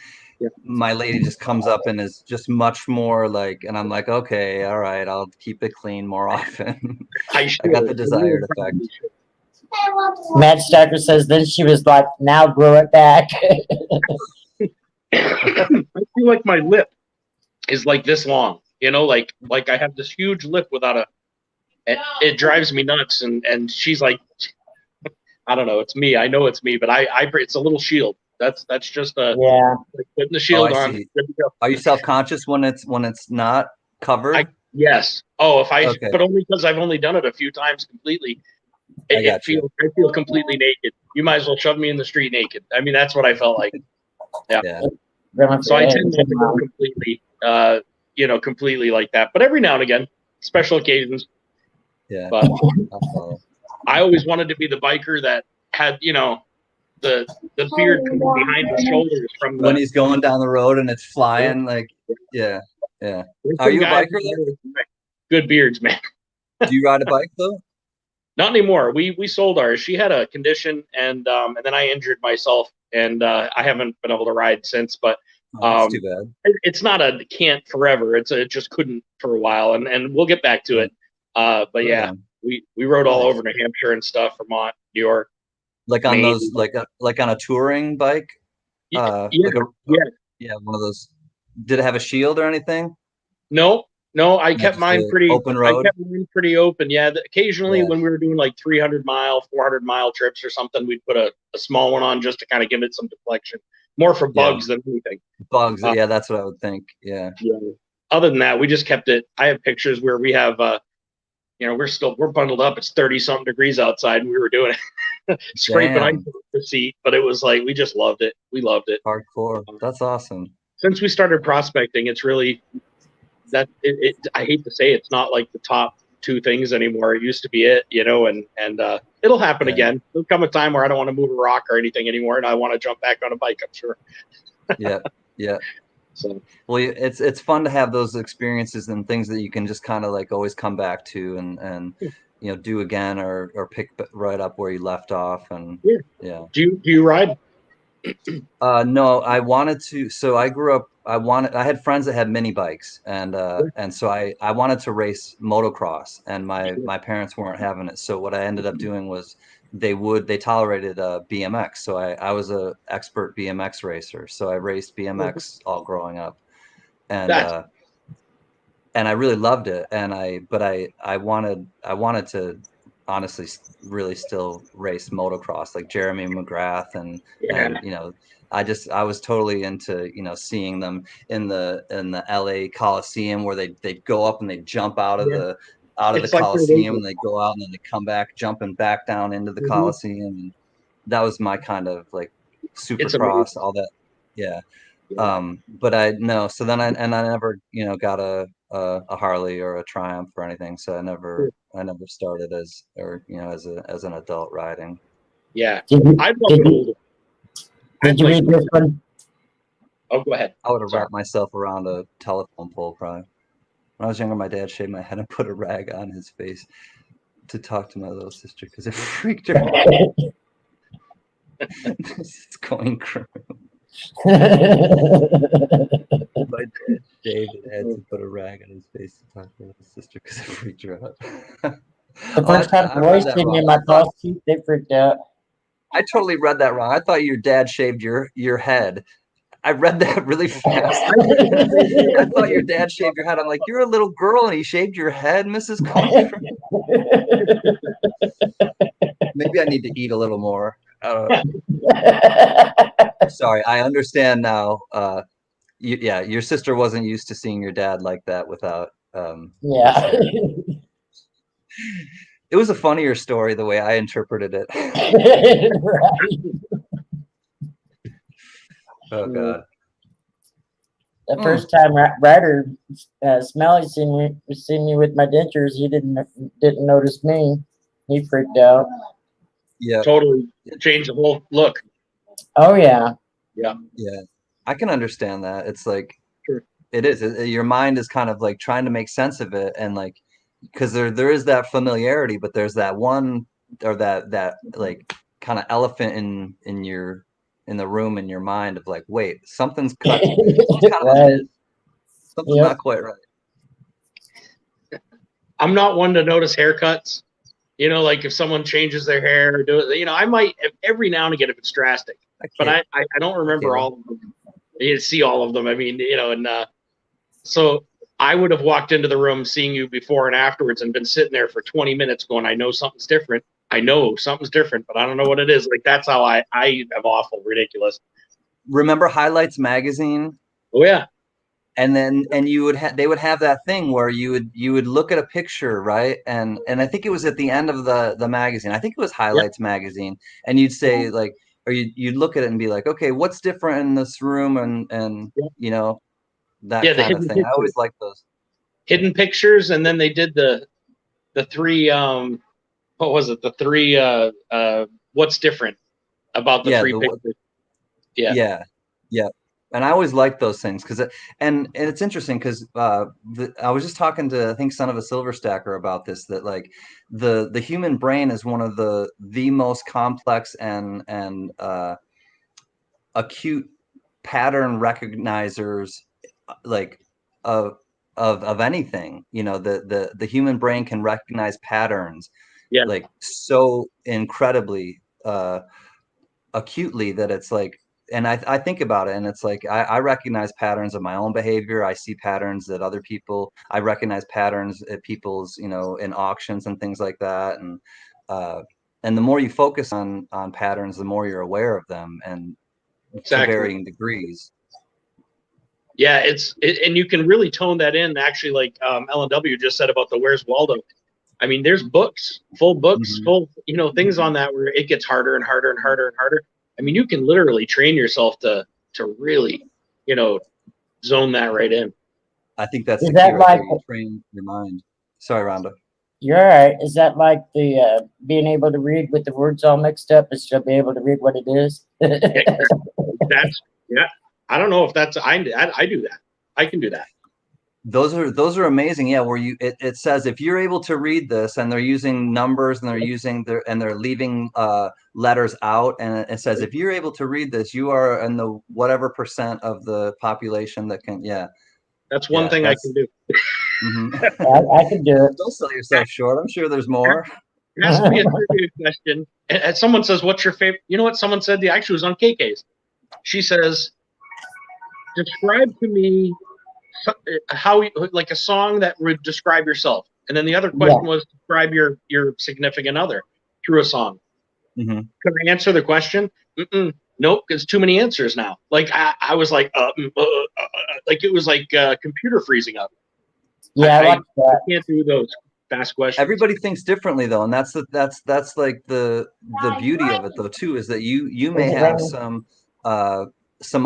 my lady just comes up and is just much more like, and I'm like, okay, all right, I'll keep it clean more often. I got the desired effect. Matt Stacker says then she was like, now grow it back. I feel like my lip is like this long, you know, like I have this huge lip without a. It drives me nuts, and she's like, I don't know, it's me. I know it's me, but it's a little shield. That's just a like putting the shield on. Are you self-conscious when it's not covered? Yes. Oh, but only because I've only done it a few times completely. I feel completely naked. You might as well shove me in the street naked. I mean, that's what I felt like. Yeah. So I tend not to go completely, completely like that. But every now and again, special occasions. Yeah. But I always wanted to be the biker that had, the beard coming behind his shoulders from when he's going down the road and it's flying, like, yeah. Are you a biker though? Good beards, man. Do you ride a bike though? Not anymore. We sold ours. She had a condition, and then I injured myself, and I haven't been able to ride since. But that's too bad. It's not a can't forever. It just couldn't for a while, and we'll get back to it. But yeah, we rode all over New Hampshire and stuff, Vermont, New York. Like on Maine. Those, like on a touring bike. Yeah, one of those. Did it have a shield or anything? No, I kept mine pretty open road. I kept mine pretty open. Yeah, occasionally when we were doing like 300-mile, 400-mile trips or something, we'd put a small one on just to kind of give it some deflection. More for bugs than anything. Bugs, yeah, that's what I would think. Yeah. Other than that, we just kept it. I have pictures where we have, we're bundled up. It's 30-something degrees outside, and we were doing it, scraping ice off the seat. But it was like we just loved it. We loved it. Hardcore. That's awesome. Since we started prospecting, it's really. I hate to say it's not like the top two things anymore. It used to be it, and it'll happen again. There'll come a time where I don't want to move a rock or anything anymore, and I want to jump back on a bike, I'm sure. Yeah. So, well, it's fun to have those experiences and things that you can just kind of like always come back to and do again or pick right up where you left off. And Do you ride? No, I wanted to. So I grew up. I had friends that had mini bikes, and so I wanted to race motocross, and my parents weren't having it. So what I ended up doing was they tolerated BMX. So I was a expert BMX racer. So I raced BMX all growing up, and I really loved it. And I wanted to honestly really still race motocross like Jeremy McGrath and I was totally into seeing them in the LA Coliseum where they go up and they jump out of the Coliseum and they go out and then they come back jumping back down into the Coliseum, and that was my kind of like supercross, all that. But so then I never got a Harley or a Triumph or anything, so I never started as an adult riding. Did you read this one? Oh, go ahead. I would have wrapped myself around a telephone pole probably. When I was younger, my dad shaved my head and put a rag on his face to talk to my little sister because it freaked her out. This is going criminal. My dad shaved and had to put a rag on his face to talk to his sister because it freaked her out. The first time Royce gave me my false teeth, they freaked out. I totally read that wrong. I thought your dad shaved your head. I read that really fast. I thought your dad shaved your head. I'm like, you're a little girl and he shaved your head, Mrs. Combs. Maybe I need to eat a little more. Sorry, I understand now. Your sister wasn't used to seeing your dad like that without. It was a funnier story the way I interpreted it. Oh God! The first time Ryder Smelly seen me with my dentures, he didn't notice me. He freaked out. Yeah. totally change the whole look. Oh yeah. Yeah. I can understand that. It's like, Sure. it is. Your mind is kind of like trying to make sense of it, and like, because there is that familiarity, but there's that one, or that like kind of elephant in the room in your mind of like, wait, something's kind of Right. amiss. Something's Yep. not quite right. I'm not one to notice haircuts. You know, like if someone changes their hair or do it, you know, I might every now and again if it's drastic, but I don't remember all of them. You see all of them. I mean, you know, and so I would have walked into the room seeing you before and afterwards and been sitting there for 20 minutes going, I know something's different. I know something's different, but I don't know what it is. Like, that's how I am awful, ridiculous. Remember Highlights magazine? Oh yeah. And then you would they would have that thing where you would look at a picture, right? And I think it was at the end of the magazine. I think it was Highlights magazine, and you'd say like, or you'd look at it and be like, okay, what's different in this room, and you know, that Yeah, the kind of hidden thing. I pictures. always like those Hidden pictures, and then they did the three what was it? The three what's different about the three pictures. Yeah. And I always like those things because and it's interesting because I was just talking to, I think, Son of a Silver Stacker about this, that like the human brain is one of the most complex and acute pattern recognizers, like of anything. You know, the human brain can recognize patterns like so incredibly acutely that it's like, and I think about it, and it's like I recognize patterns of my own behavior. I see patterns that other people, I recognize patterns at people's, you know, in auctions and things like that. And the more you focus on patterns, the more you're aware of them, and to varying degrees. Yeah, and you can really tone that in. Actually, like L&W just said about the Where's Waldo. I mean, there's books, full, you know, things on that where it gets harder and harder and harder and harder. I mean, you can literally train yourself to really, you know, zone that right in. I think that's Is the that key right like- there. You train your mind. Sorry, Rhonda. You're all right. Is that like the being able to read with the words all mixed up, is to be able to read what it is? That's I don't know if that's I do that. I can do that. Those are amazing. Yeah, where it says if you're able to read this, and they're using numbers, and they're leaving letters out, and it says if you're able to read this, you are in the whatever percent of the population that can. Yeah, that's one thing I can do. I can do it. Don't sell yourself short. I'm sure there's more. Ask me a trivia question. And someone says, "What's your favorite?" You know what someone said? The actually was on KK's. She says, "Describe to me how, like a song that would describe yourself." And then the other question was, describe your significant other through a song. Can I answer the question? Nope, because too many answers now. Like I was like, like it was like computer freezing up. Yeah, I can't do those fast questions. Everybody thinks differently though, and that's like the beauty of it though too, is that you may have some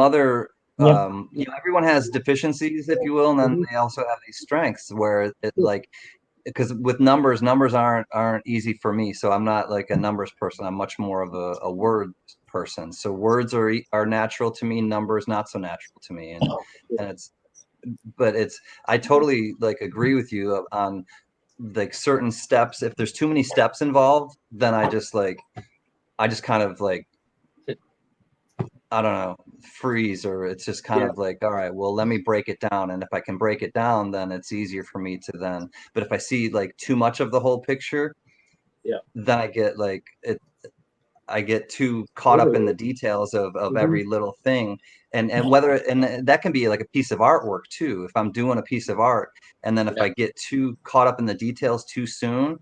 other you know, everyone has deficiencies, if you will, and then they also have these strengths where it like, because with numbers aren't easy for me, so I'm not like a numbers person. I'm much more of a word person. So words are natural to me, numbers not so natural to me, and I totally like agree with you on like certain steps. If there's too many steps involved, then I just kind of like, I don't know, freeze, or it's just kind of like, all right, well, let me break it down. And if I can break it down, then it's easier for me to then, but if I see like too much of the whole picture, then I get like I get too caught up in the details of every little thing. And that can be like a piece of artwork too. If I'm doing a piece of art, and then if I get too caught up in the details too soon,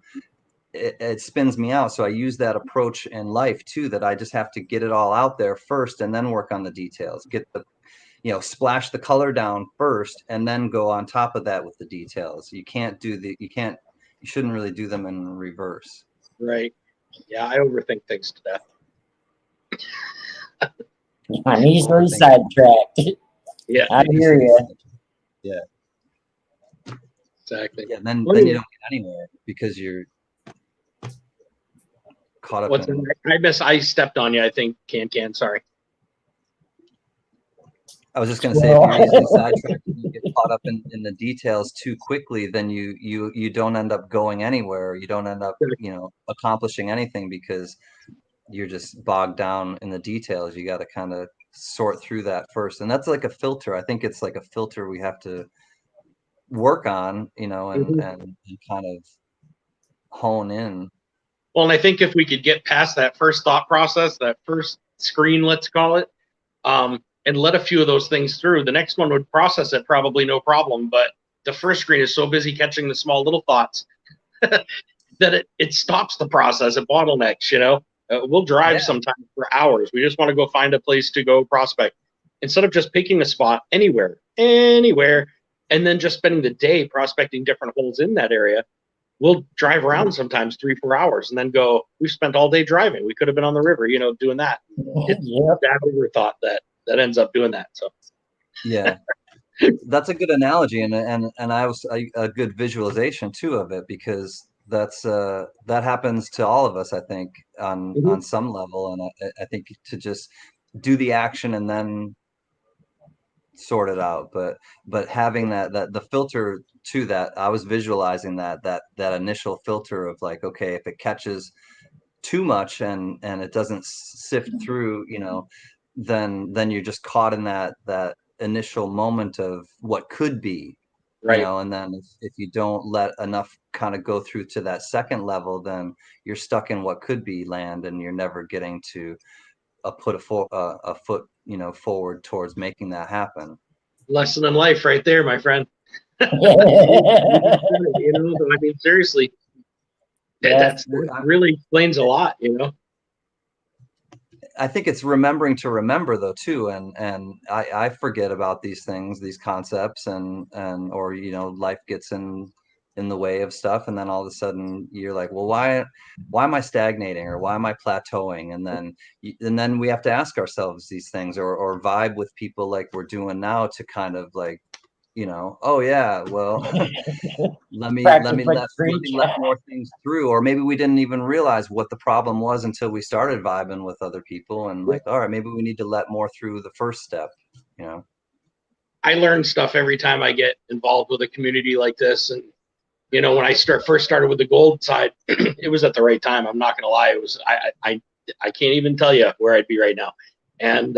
it spins me out. So I use that approach in life too, that I just have to get it all out there first and then work on the details, get the, you know, splash the color down first and then go on top of that with the details. You shouldn't really do them in reverse. Right. Yeah, I overthink things to death. I'm easily sidetracked. Yeah, I hear you. Yeah, exactly. Yeah, then you don't get anywhere because you're caught up What's in. I stepped on you, I think, Cancan, sorry. I was just going to say, if you're easily sidetracked and you get caught up in the details too quickly, then you don't end up going anywhere. You don't end up, accomplishing anything because you're just bogged down in the details. You got to kind of sort through that first. And that's like a filter. I think it's like a filter we have to work on, and kind of hone in. Well, and I think if we could get past that first thought process, that first screen, let's call it, and let a few of those things through, the next one would process it probably no problem. But the first screen is so busy catching the small little thoughts that it stops the process. It bottlenecks, we'll drive sometimes for hours. We just want to go find a place to go prospect instead of just picking a spot anywhere, and then just spending the day prospecting different holes in that area. We'll drive around sometimes 3-4 hours and then go, we've spent all day driving. We could have been on the river, doing that. It's that overthought that ends up doing that. So yeah, that's a good analogy, and I was a good visualization too of it, because that's that happens to all of us, I think, on some level. And I think to just do the action and then sort it out, but having that the filter to that, I was visualizing that initial filter of like, okay, if it catches too much and it doesn't sift through, then you're just caught in that initial moment of what could be, right. And then if you don't let enough kind of go through to that second level, then you're stuck in what could be land, and you're never getting to put a foot forward towards making that happen. Lesson in life right there, my friend. I mean, seriously, that really explains a lot, I think it's remembering to remember though too, and I forget about these things, these concepts, and or life gets in the way of stuff, and then all of a sudden you're like, well, why am I stagnating, or why am I plateauing? And then we have to ask ourselves these things, or vibe with people like we're doing now, to kind of like, oh yeah, well, let me let more things through. Or maybe we didn't even realize what the problem was until we started vibing with other people, and like, all right, maybe we need to let more through the first step. I learn stuff every time I get involved with a community like this. And when I first started with the gold side, it was at the right time. I'm not gonna lie, it was I can't even tell you where I'd be right now. And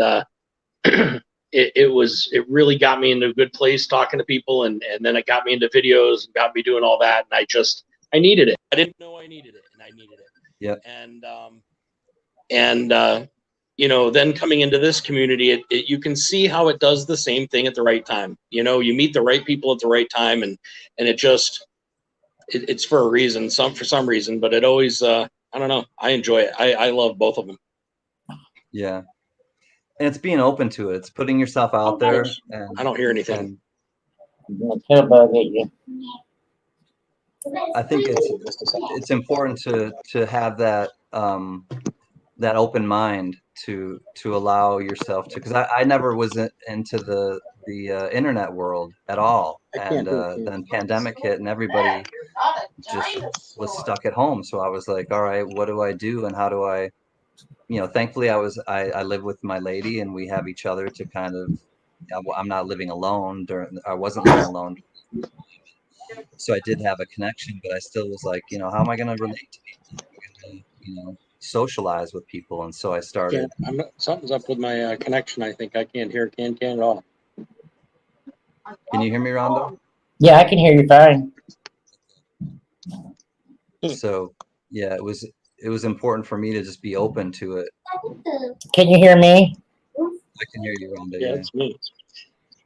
it really got me into a good place talking to people, and then it got me into videos and got me doing all that. And I needed it. I didn't know I needed it, and I needed it. Yeah. And then coming into this community, you can see how it does the same thing at the right time. You meet the right people at the right time, and it's for a reason, for some reason, but it always, I don't know. I enjoy it. I love both of them. Yeah. And it's being open to it. It's putting yourself out there. And I don't hear anything. I think it's important to have that that open mind to allow yourself to, because I never was into the internet world at all, and then pandemic hit and everybody just was stuck at home. So I was like, all right, what do I do, and how do I, thankfully I live with my lady, and we have each other to kind of, I'm not living alone I wasn't living alone, so I did have a connection, but I still was like, how am I going to relate to people? How am I gonna, socialize with people? And so I started. Something's up with my connection. I think I can't hear Cancan at all. Can you hear me, Rondo? Yeah, I can hear you fine. So yeah, it was important for me to just be open to it. Can you hear me? I can hear you, Rondo. Yeah, it's me.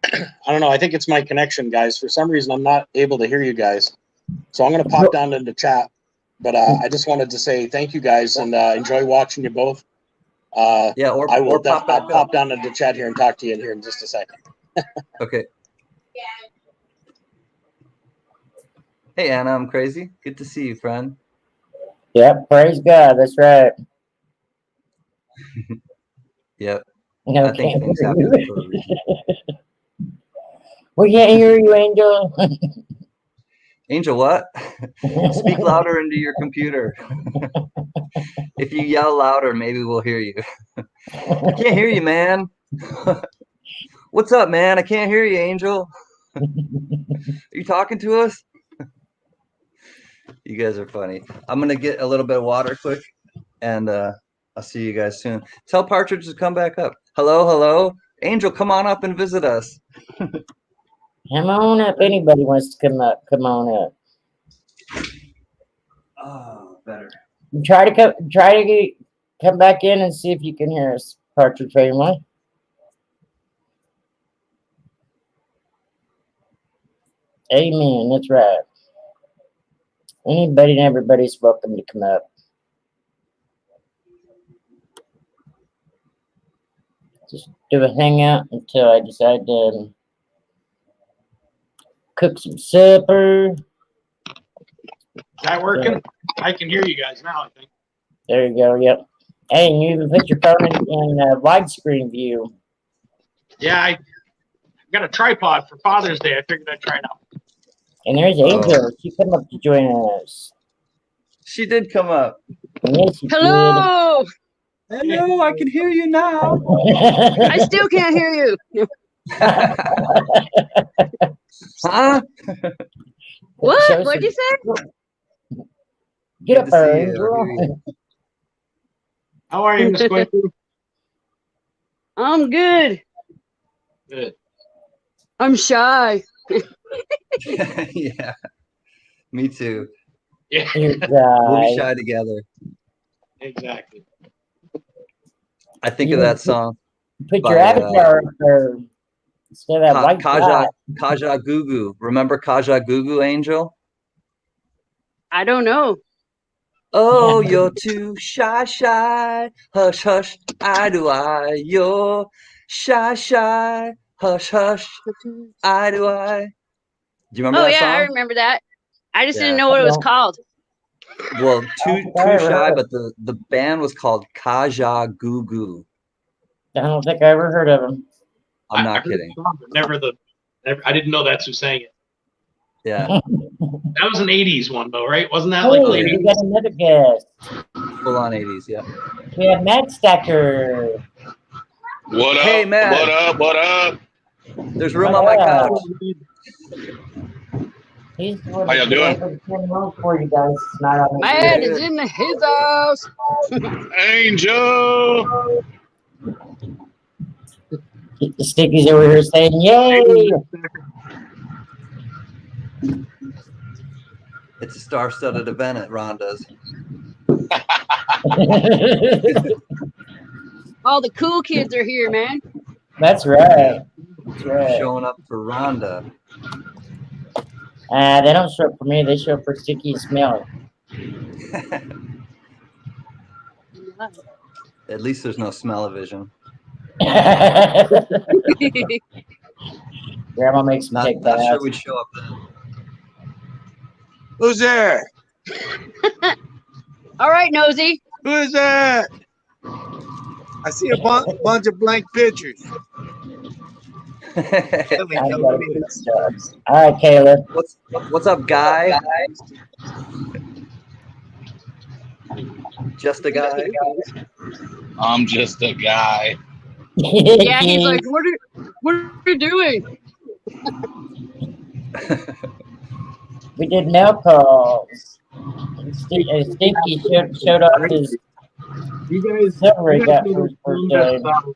I don't know. I think it's my connection, guys. For some reason, I'm not able to hear you guys. So I'm going to pop down into chat. But I just wanted to say thank you, guys, and enjoy watching you both. Yeah, I will pop down into chat here and talk to you here in just a second. Okay. Hey, Anna, I'm crazy. Good to see you, friend. Yep, praise God. That's right. Yep. No, I think things happen for a reason. We can't hear you, Angel. Angel, what? Speak louder into your computer. If you yell louder, maybe we'll hear you. I can't hear you, man. What's up, man? I can't hear you, Angel. Are you talking to us? You guys are funny. I'm gonna get a little bit of water quick, and I'll see you guys soon. Tell Partridge to come back up. Hello, hello. Angel, come on up and visit us. Come on up. Anybody wants to come up, come on up. Oh, better. Try to come back in and see if you can hear us, Partridge family. Amen. That's right. Anybody and everybody's welcome to come up. Just do a hangout until I decide to cook some supper. Is that working? I can hear you guys now, I think. There you go. Yep. Hey, and you even put your phone in widescreen view. Yeah, I got a tripod for Father's Day. I figured I'd try it out. And there's Angel. She come up to join us. She did come up. Yes, she Hello. Hello, I can hear you now. did. I still can't hear you. Huh? What? Show What'd you some- say? Get up Good to there, see you, or hear Angel. you. How are you, Miss Quincy? I'm good. Good. I'm shy. Yeah, me too. Yeah, You We'll be guys. shy together. exactly. I think of that song. Put by, your avatar up there instead of that white Kaja dot. Kaja Gugu. Remember Kaja Gugu, Angel? I don't know. Oh, you're too shy, shy. Hush, hush. I do I. You're shy, shy. Hush, hush. I do I. Do you remember Oh that yeah, I song? remember that. I just Yeah. didn't know what it was No. called. Well, I too don't think I ever shy, heard but the band was called Kaja Gugu. I don't think I ever heard of him. I'm I not heard the kidding. song, but I didn't know that's who sang it. Yeah, That was an 80s one, though, right? Wasn't that Hey, like Oh, late yeah. we got another guest. full on 80s. Yeah. We have Matt Stacker. What up? Hey, Matt. What up? What up? There's room on my couch. He's the one How y'all that's doing? open 10 rows for you guys tonight on My this head video. is in his house. Angel. Keep the stickies over here saying, yay! It's a star-studded event at Rhonda's. All the cool kids are here, man. That's right. That's right. Showing up for Rhonda. They don't show up for me. They show up for Sticky and Smelly. At least there's no smell-o-vision. Grandma makes me Not, take not that sure out. we'd show up then. Who's there? All right, Nosy. Who is that? I see a bunch of blank pictures. Tell me, I tell gotta me. do stuff. All right, Caleb. What's up, guy? Just a guy. I'm just a guy. Yeah, he's like, what are you doing? We did mail calls. And Stinky showed off his You guys, silver he got you for guys his know birthday.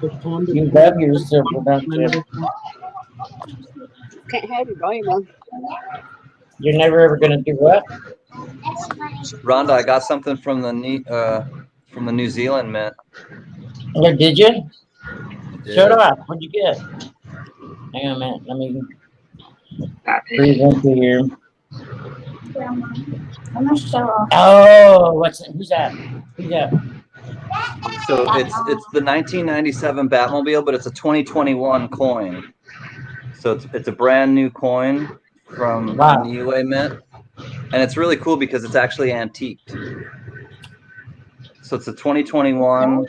that, You love your silver, don't you? Can't have it, volume on. You're never ever gonna do what? Rhonda, I got something from the New Zealand Mint. Yeah, did you? Did. Show it off. What'd you get? Hang on a minute. Let me breathe into here. I'm gonna show off. Oh, what's that? Who's that? Who's that? So it's the 1997 Batmobile, but it's a 2021 coin. So it's a brand new coin from Wow. the UA Mint, and it's really cool because it's actually antiqued. So it's the 2021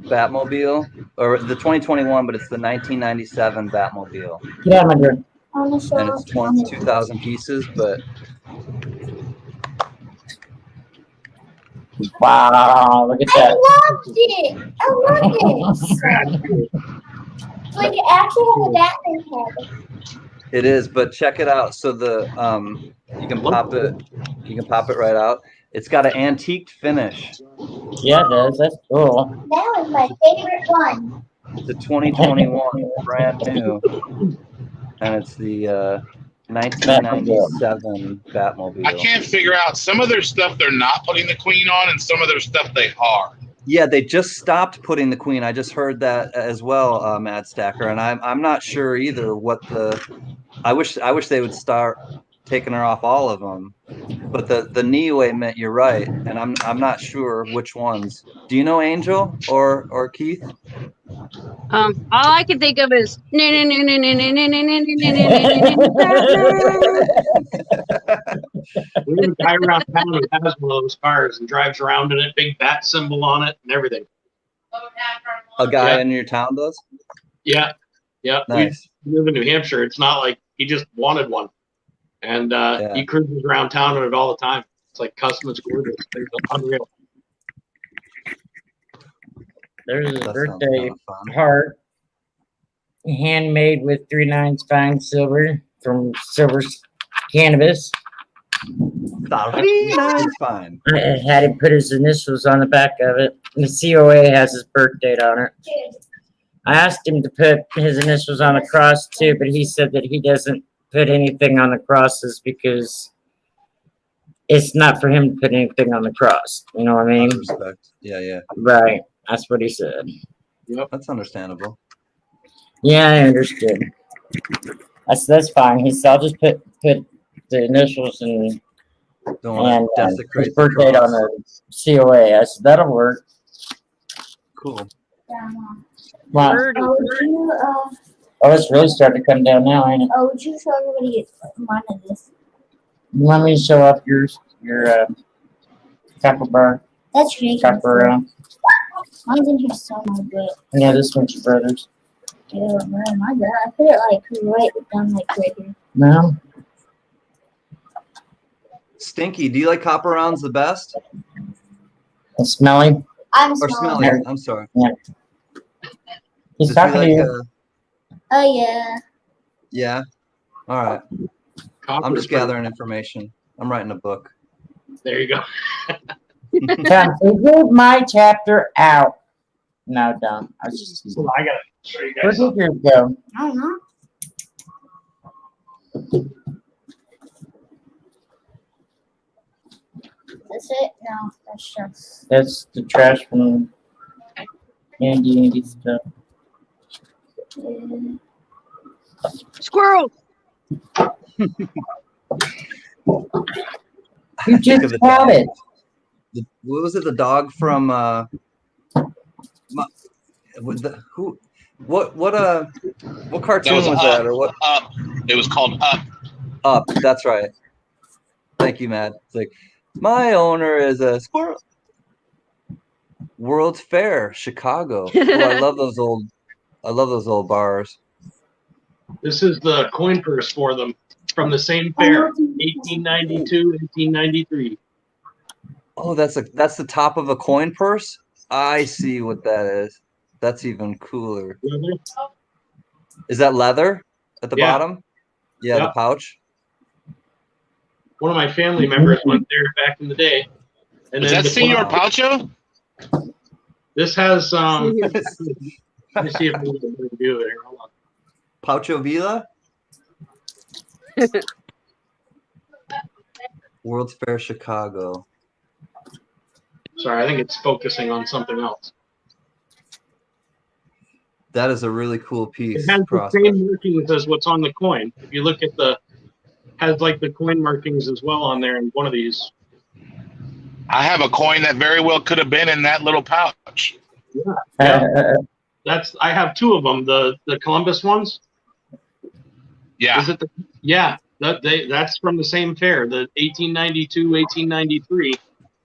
Batmobile, or the 2021, but it's the 1997 Batmobile. Get out of my room. On the show. and it's 22,000 pieces. But Wow, look at I that. loved it. I loved it. It's like it actually has a Batman head. it is. But check it out. So the you can pop it. You can pop it right out. It's got an antiqued finish. Yeah, it does. That's cool. That was my favorite one. It's a 2021, brand new, and it's the 1997 Batmobile. I can't figure out some of their stuff they're not putting the Queen on, and some of their stuff they are. Yeah, they just stopped putting the Queen. I just heard that as well, Mad Stacker, and I'm not sure either what the. I wish they would start taking her off all of them, but the Niue meant you're right, and I'm not sure which ones. Do you know Angel or Keith? All I can think of is We have a guy around town who has one of those cars and drives around in it, big bat symbol on it and everything. A guy Yeah. in your town does? Yeah. Nice. We live in New Hampshire. It's not like he just wanted one. And he cruises around town in it all the time. It's like custom. It's gorgeous. It's unreal. There's a That sounds birthday kinda fun. heart, handmade with 3/9 fine silver from Silver Cannabis. Nice, fine. I had him put his initials on the back of it. The COA has his birth date on it. I asked him to put his initials on the cross too, but he said that he doesn't put anything on the crosses because it's not for him to put anything on the cross. You know what I mean? Respect. Yeah. Right. That's what he said. That's understandable. Yeah, I understood. That's fine. He said, I'll just put the initials and Don't want to his desecrate the birth date on cross. the COA. I said, that'll work. Cool. Wow. Birdie. Oh, it's really starting to come down now, ain't it? Would you show everybody mine of this? You want me to show up your copper bar? That's unique. Copper, Mine's in here somewhere, but yeah, this one's your brother's. oh man, my God, I put it like right down like right here. No? Stinky, do you like copper rounds the best? It's smelly? I'm Or smelling. smelly? I'm sorry. He's Does he talking to like, you. Oh yeah. yeah. All right. I'm just gathering information. I'm writing a book. There you go. Time to read my chapter out. No, don't. I was just. So I gotta show you Where guys. did yours go? I don't know. That's it? No, that's just. That's the trash from Handyandy stuff. Squirrel. You I think of just the had dog. it. What was it? The dog from what cartoon was that or what? Up. It was called Up. Up. That's right. Thank you, Matt. It's like my owner is a squirrel. World's Fair, Chicago. Oh, I love those old bars. This is the coin purse for them from the same fair, 1892, 1893. Oh, that's the top of a coin purse. I see what that is. That's even cooler. Is that leather at the Yeah. bottom? Yeah, Yeah. the pouch. One of my family members went there back in the day. And Is then that the- Senor Paucho? This has let me see if I can do it here. Hold on. Paucho Villa? World's Fair, Chicago. Sorry, I think it's focusing on something else. That is a really cool piece. It has the Prospect. same markings as what's on the coin. If you look at has like the coin markings as well on there in one of these. I have a coin that very well could have been in that little pouch. Yeah. I have two of them. The Columbus ones. Yeah. Is it that's from the same fair, the 1892, 1893.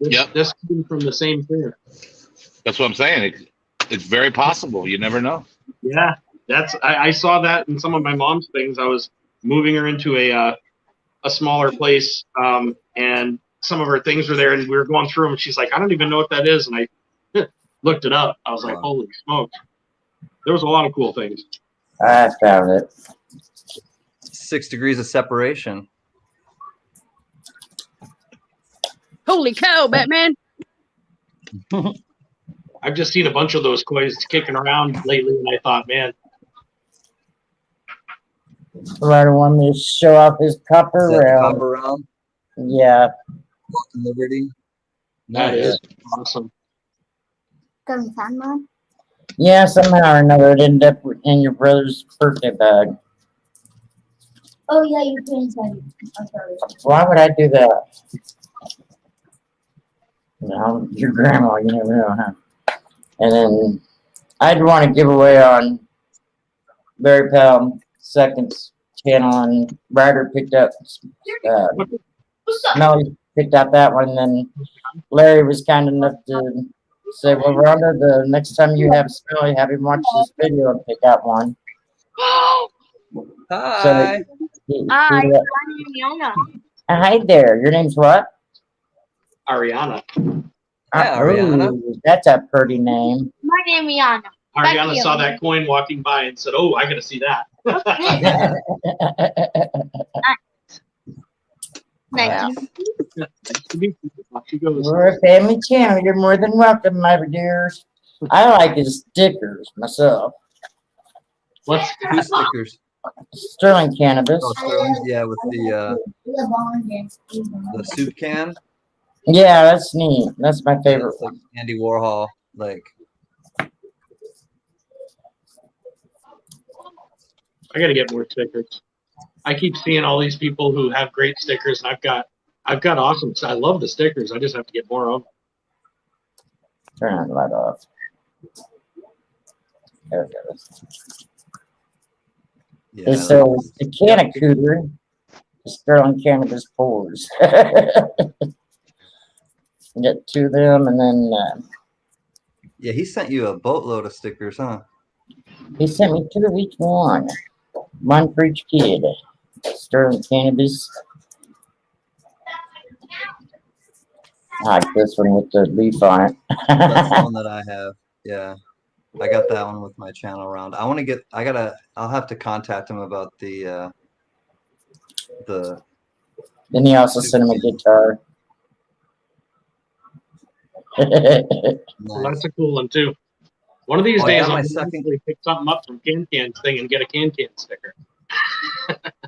Yep. This came from the same fair. That's what I'm saying. It's very possible. You never know. Yeah, I saw that in some of my mom's things. I was moving her into a smaller place, and some of her things were there, and we were going through them. And she's like, I don't even know what that is, and I looked it up. I was like, holy smokes! There was a lot of cool things. I found it. 6 degrees of separation. Holy cow, Batman! I've just seen a bunch of those coins kicking around lately, and I thought, man, Right, want me to show off his copper Is that the round. copper round? Yeah. Walking Liberty. that Nice. is awesome. Gonna be fun, Mom. Yeah, somehow or another it ended up in your brother's birthday bag. Oh yeah, you put inside. I'm sorry. Why would I do that? No, your grandma, you never know, huh? And then I'd want to give away on Barry Pal Second's channel, and Ryder picked up What's up? Melly picked out that one, and then Larry was kind enough to say, well, Rhonda, the next time you have Smelly, have him watch this video and pick out one. Hi. Hi, He- I'm Yona. Hi there. Your name's what? Ariana. Hi, Ariana. Ooh, that's a pretty name. My name is Yana. Thank Ariana you. saw that coin walking by and said, "Oh, I got to see that." Thank you. She goes, We're a family channel. You're more than welcome, my dears. I like his stickers myself. "What's Who's stickers? Sterling Cannabis. Oh, Sterling's, yeah, with The bond and the soup can. Yeah, that's neat. That's my favorite It's like Andy Warhol, like. I got to get more stickers. I keep seeing all these people who have great stickers, and I've got awesome. I love the stickers. I just have to get more of them. Turn that light off. There it goes. Yeah, And so the can of cooter, the Sterling Cannabis pours. Get two of them, and then yeah, he sent you a boatload of stickers, huh? he sent me two of each one. One for each kid. Sterling Cannabis. I like this one with the leaf on it. That's the one that I have. Yeah, I got that one with my channel round. I want to get. I'll have to contact him about the. Then he also sent him a guitar. Well, that's a cool one too. One of these Oh, I days, got my I'll second- actually pick something up from Cancan's thing and get a Cancan sticker.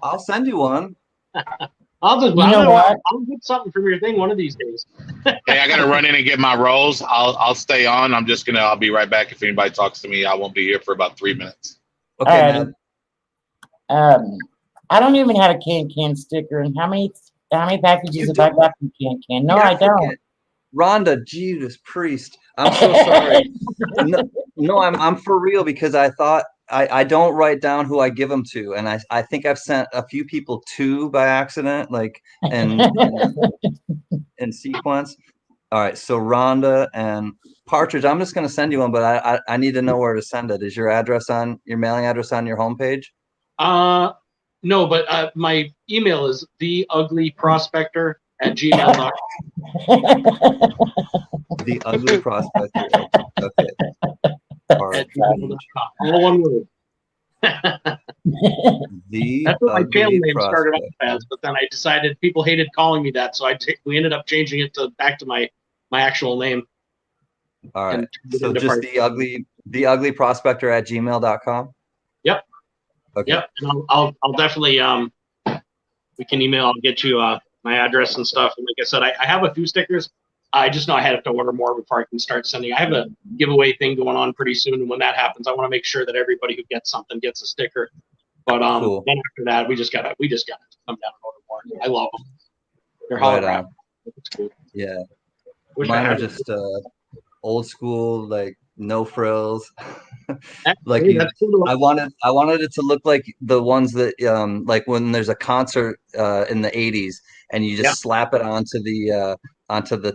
I'll send you one. I'll just, You know what? I'll get something from your thing one of these days. Hey, I gotta run in and get my rolls. I'll stay on. I'll be right back. If anybody talks to me, I won't be here for about 3 minutes. Okay, Alrighty. man. I don't even have a Can sticker. And how many packages You have I got from Can? No, Yeah, I don't. forget- Rhonda, Judas Priest. I'm so sorry. No, I'm for real, because I thought I don't write down who I give them to, and I think I've sent a few people two by accident, like in sequence. All right, so Rhonda and Partridge, I'm just gonna send you one, but I need to know where to send it. Is your mailing address on your homepage? No, but my email is theuglyprospector@gmail.com. The Ugly Prospector. Okay. Partridge. All one word. The That's what my Ugly channel name started off Prospector. as, but then I decided people hated calling me that, so we ended up changing it back to my actual name. All right. And turned it So into just Partridge. the ugly prospector at gmail.com. Yep. Okay. Yep. And I'll definitely we can email. I'll get you my address and stuff. And like I said, I have a few stickers. I just know I have to order more before I can start sending. I have a giveaway thing going on pretty soon, and when that happens, I want to make sure that everybody who gets something gets a sticker. But Cool. then after that, we just gotta come down and order more. I love them. They're Right holographic. on. It's cool. Yeah. Wish I Mine are had just old school, like no frills. That's, like hey, you, that's cool to- I wanted it to look like the ones that like when there's a concert in the 80s and you just Yeah. slap it onto the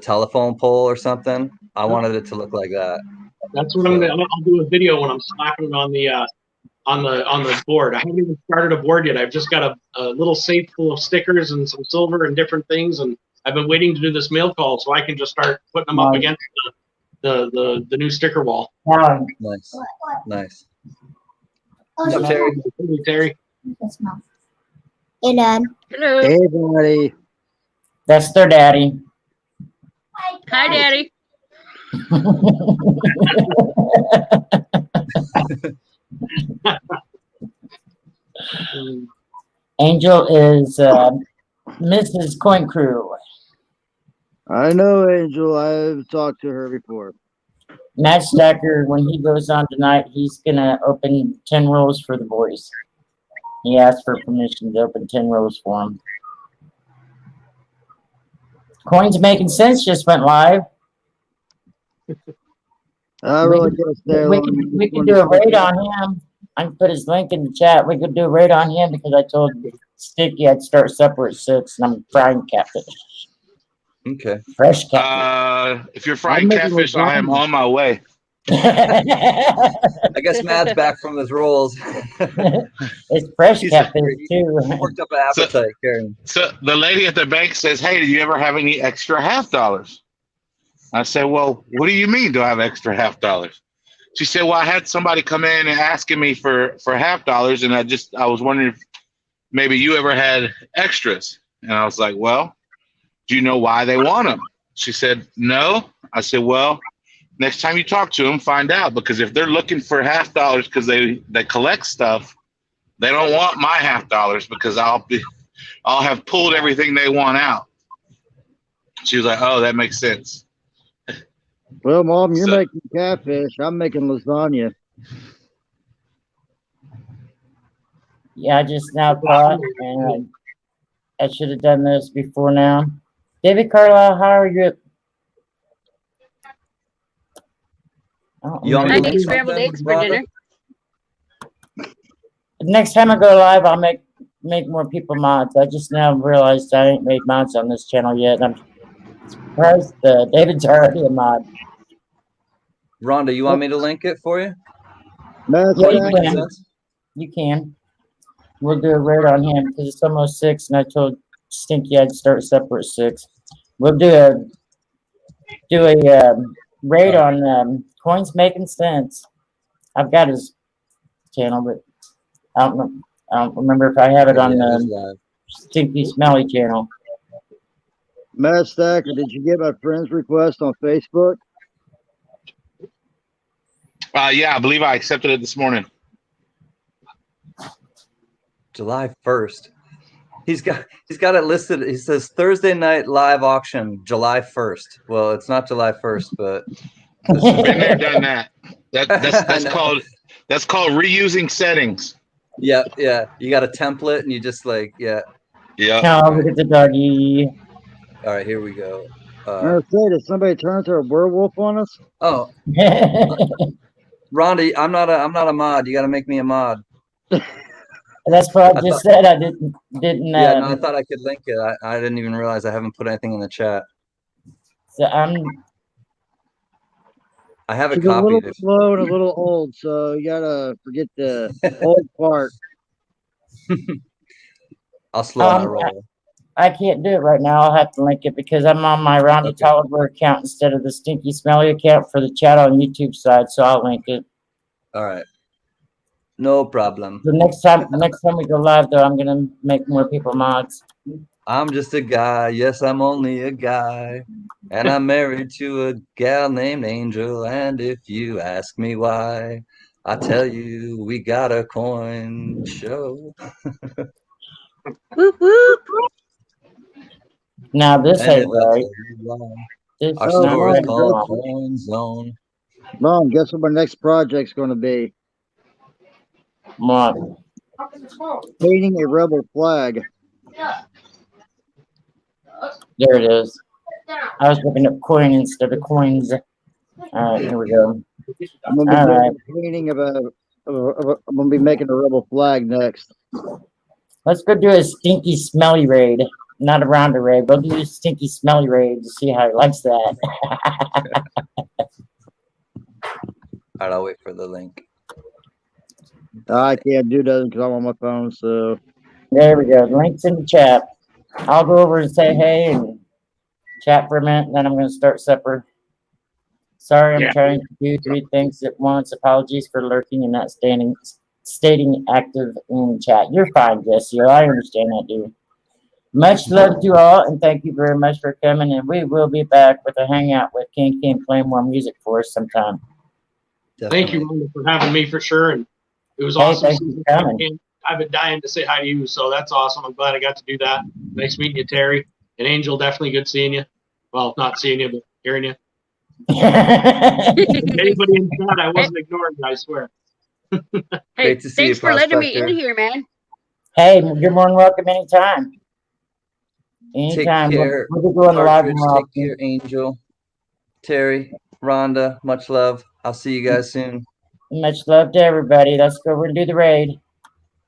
telephone pole or something. I wanted it to look like that. That's what I'm gonna. I'll do a video when I'm slapping it on on the board. I haven't even started a board yet. I've just got a little safe full of stickers and some silver and different things, and I've been waiting to do this mail call so I can just start putting them up against the new sticker wall. Nice, nice. Oh, So, yeah. Terry, Terry. That's not. Hey, Dad. Hello. Hey, buddy. That's their daddy. Hi, Daddy. Angel is Mrs. Coin Crew. I know Angel. I've talked to her before. Matt Stacker, when he goes on tonight, he's gonna open 10 rows for the boys. He asked for permission to open 10 rows for him. Coins Making Sense just went live. I really gotta stay along. We could do a raid on him. I can put his link in the chat. We could do a raid on him because I told Sticky I'd start supper at 6 and I'm frying catfish. okay. Fresh catfish. If you're frying making catfish, I am lasagna. on my way. I guess Matt's back from his rolls. It's fresh He's catfish he too. worked up an appetite, Karen. So the lady at the bank says, "Hey, do you ever have any extra $50?" I said, "Well, what do you mean? Do I have extra $50?" She said, "Well, I had somebody come in and asking me for $50, and I was wondering if maybe you ever had extras." And I was like, "Well, do you know why they want them?" She said, "No." I said, "Well, next time you talk to them, find out, because if they're looking for $50 because they collect stuff, they don't want my $50 because I'll have pulled everything they want out." She was like, "Oh, that makes sense." Well, Mom, you're So- making catfish. I'm making lasagna. Yeah, I just now thought, and I should have done this before now. David Carlisle, how are you? You want me I to ate link scrambled something, eggs for Rhonda? dinner. Next time I go live, I'll make more people mods. I just now realized I ain't made mods on this channel yet. I'm surprised David's already a mod. Rhonda, you want me to link it for you? Matt Yeah, you Stacker, can. You can. We'll do a raid on him because it's almost 6, and I told Stinky I'd start supper at 6. We'll do a raid on Coins Making Sense. I've got his channel, but I don't remember if I have it on Yeah, it's the live. Stinky Smelly channel. Matt Stacker, did you get my friend's request on Facebook? Yeah, I believe I accepted it this morning. July 1st. He's got it listed. He says Thursday night live auction, July 1st. Well, it's not July 1st, but Been there, done that. That's I know. called reusing settings. Yeah. You got a template and you just Yeah. Oh, look at the doggy. All right, here we go. I say, did somebody turn into a werewolf on us? Oh, Rhonda, I'm not a mod. You got to make me a mod. That's what I just said. I didn't. Yeah, no, I thought I could link it. I didn't even realize I haven't put anything in the chat. So I have it She's a little copied. slow and a little old, so you gotta forget the old part. I'll slow my roll. I can't do it right now. I'll have to link it because I'm on my Rhonda Tolliver account instead of the Stinky Smelly account for the chat on YouTube side. So I'll link it. All right. No problem. The next time we go live, though, I'm gonna make more people mods. I'm just a guy. Yes, I'm only a guy. And I'm married to a gal named Angel. And if you ask me why, I tell you we got a coin show. Whoop whoop. Now this And ain't if I right. tell you why, This our is not store is right at called all. Coin Zone. Mom, guess what my next project's gonna be? What? Painting a rebel flag. There it is. I was looking at coin instead of coins. All right, here we go. I'm gonna be All doing right. a painting I'm gonna be making a rebel flag next. Let's go do a stinky smelly raid. Not a rounder raid. We'll do a stinky smelly raid to see how he likes that. All right, I'll wait for the link. I can't do that because I'm on my phone. So There we go. Links in the chat. I'll go over and say hey and chat for a minute, and then I'm going to start supper. Sorry, I'm Yeah. trying to do 3 things at once. Apologies for lurking and not stating active in chat. You're fine, Jesse. I understand that, dude. Much love to all, and thank you very much for coming. And we will be back with a hangout with Cancan playing more music for us sometime. Thank you, Rhonda, for having me for sure. And it was Hey, awesome. thank you for coming. I've been dying to say hi to you, so that's awesome. I'm glad I got to do that. Nice meeting you, Terry. And Angel, definitely good seeing you. Well, not seeing you, but hearing you. Anybody in chat, I wasn't ignoring you, I swear. Hey, Great to see thanks you, for letting me in Prospector. here, man. Hey, you're more than welcome anytime. Take Anytime. care, We'll be going live Partridge. more Take often. care, Angel. Terry, Rhonda, much love. I'll see you guys soon. Much love to everybody. Let's go over and do the raid.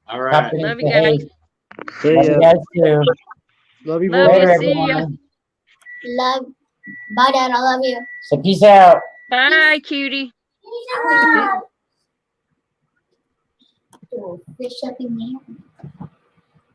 All right. Love you guys. see Love ya. you guys too. Love you, Love boy. you. Later, See ya. everyone. Love. Bye, Dad. I love you. So peace out. Bye, cutie. Fish up in there.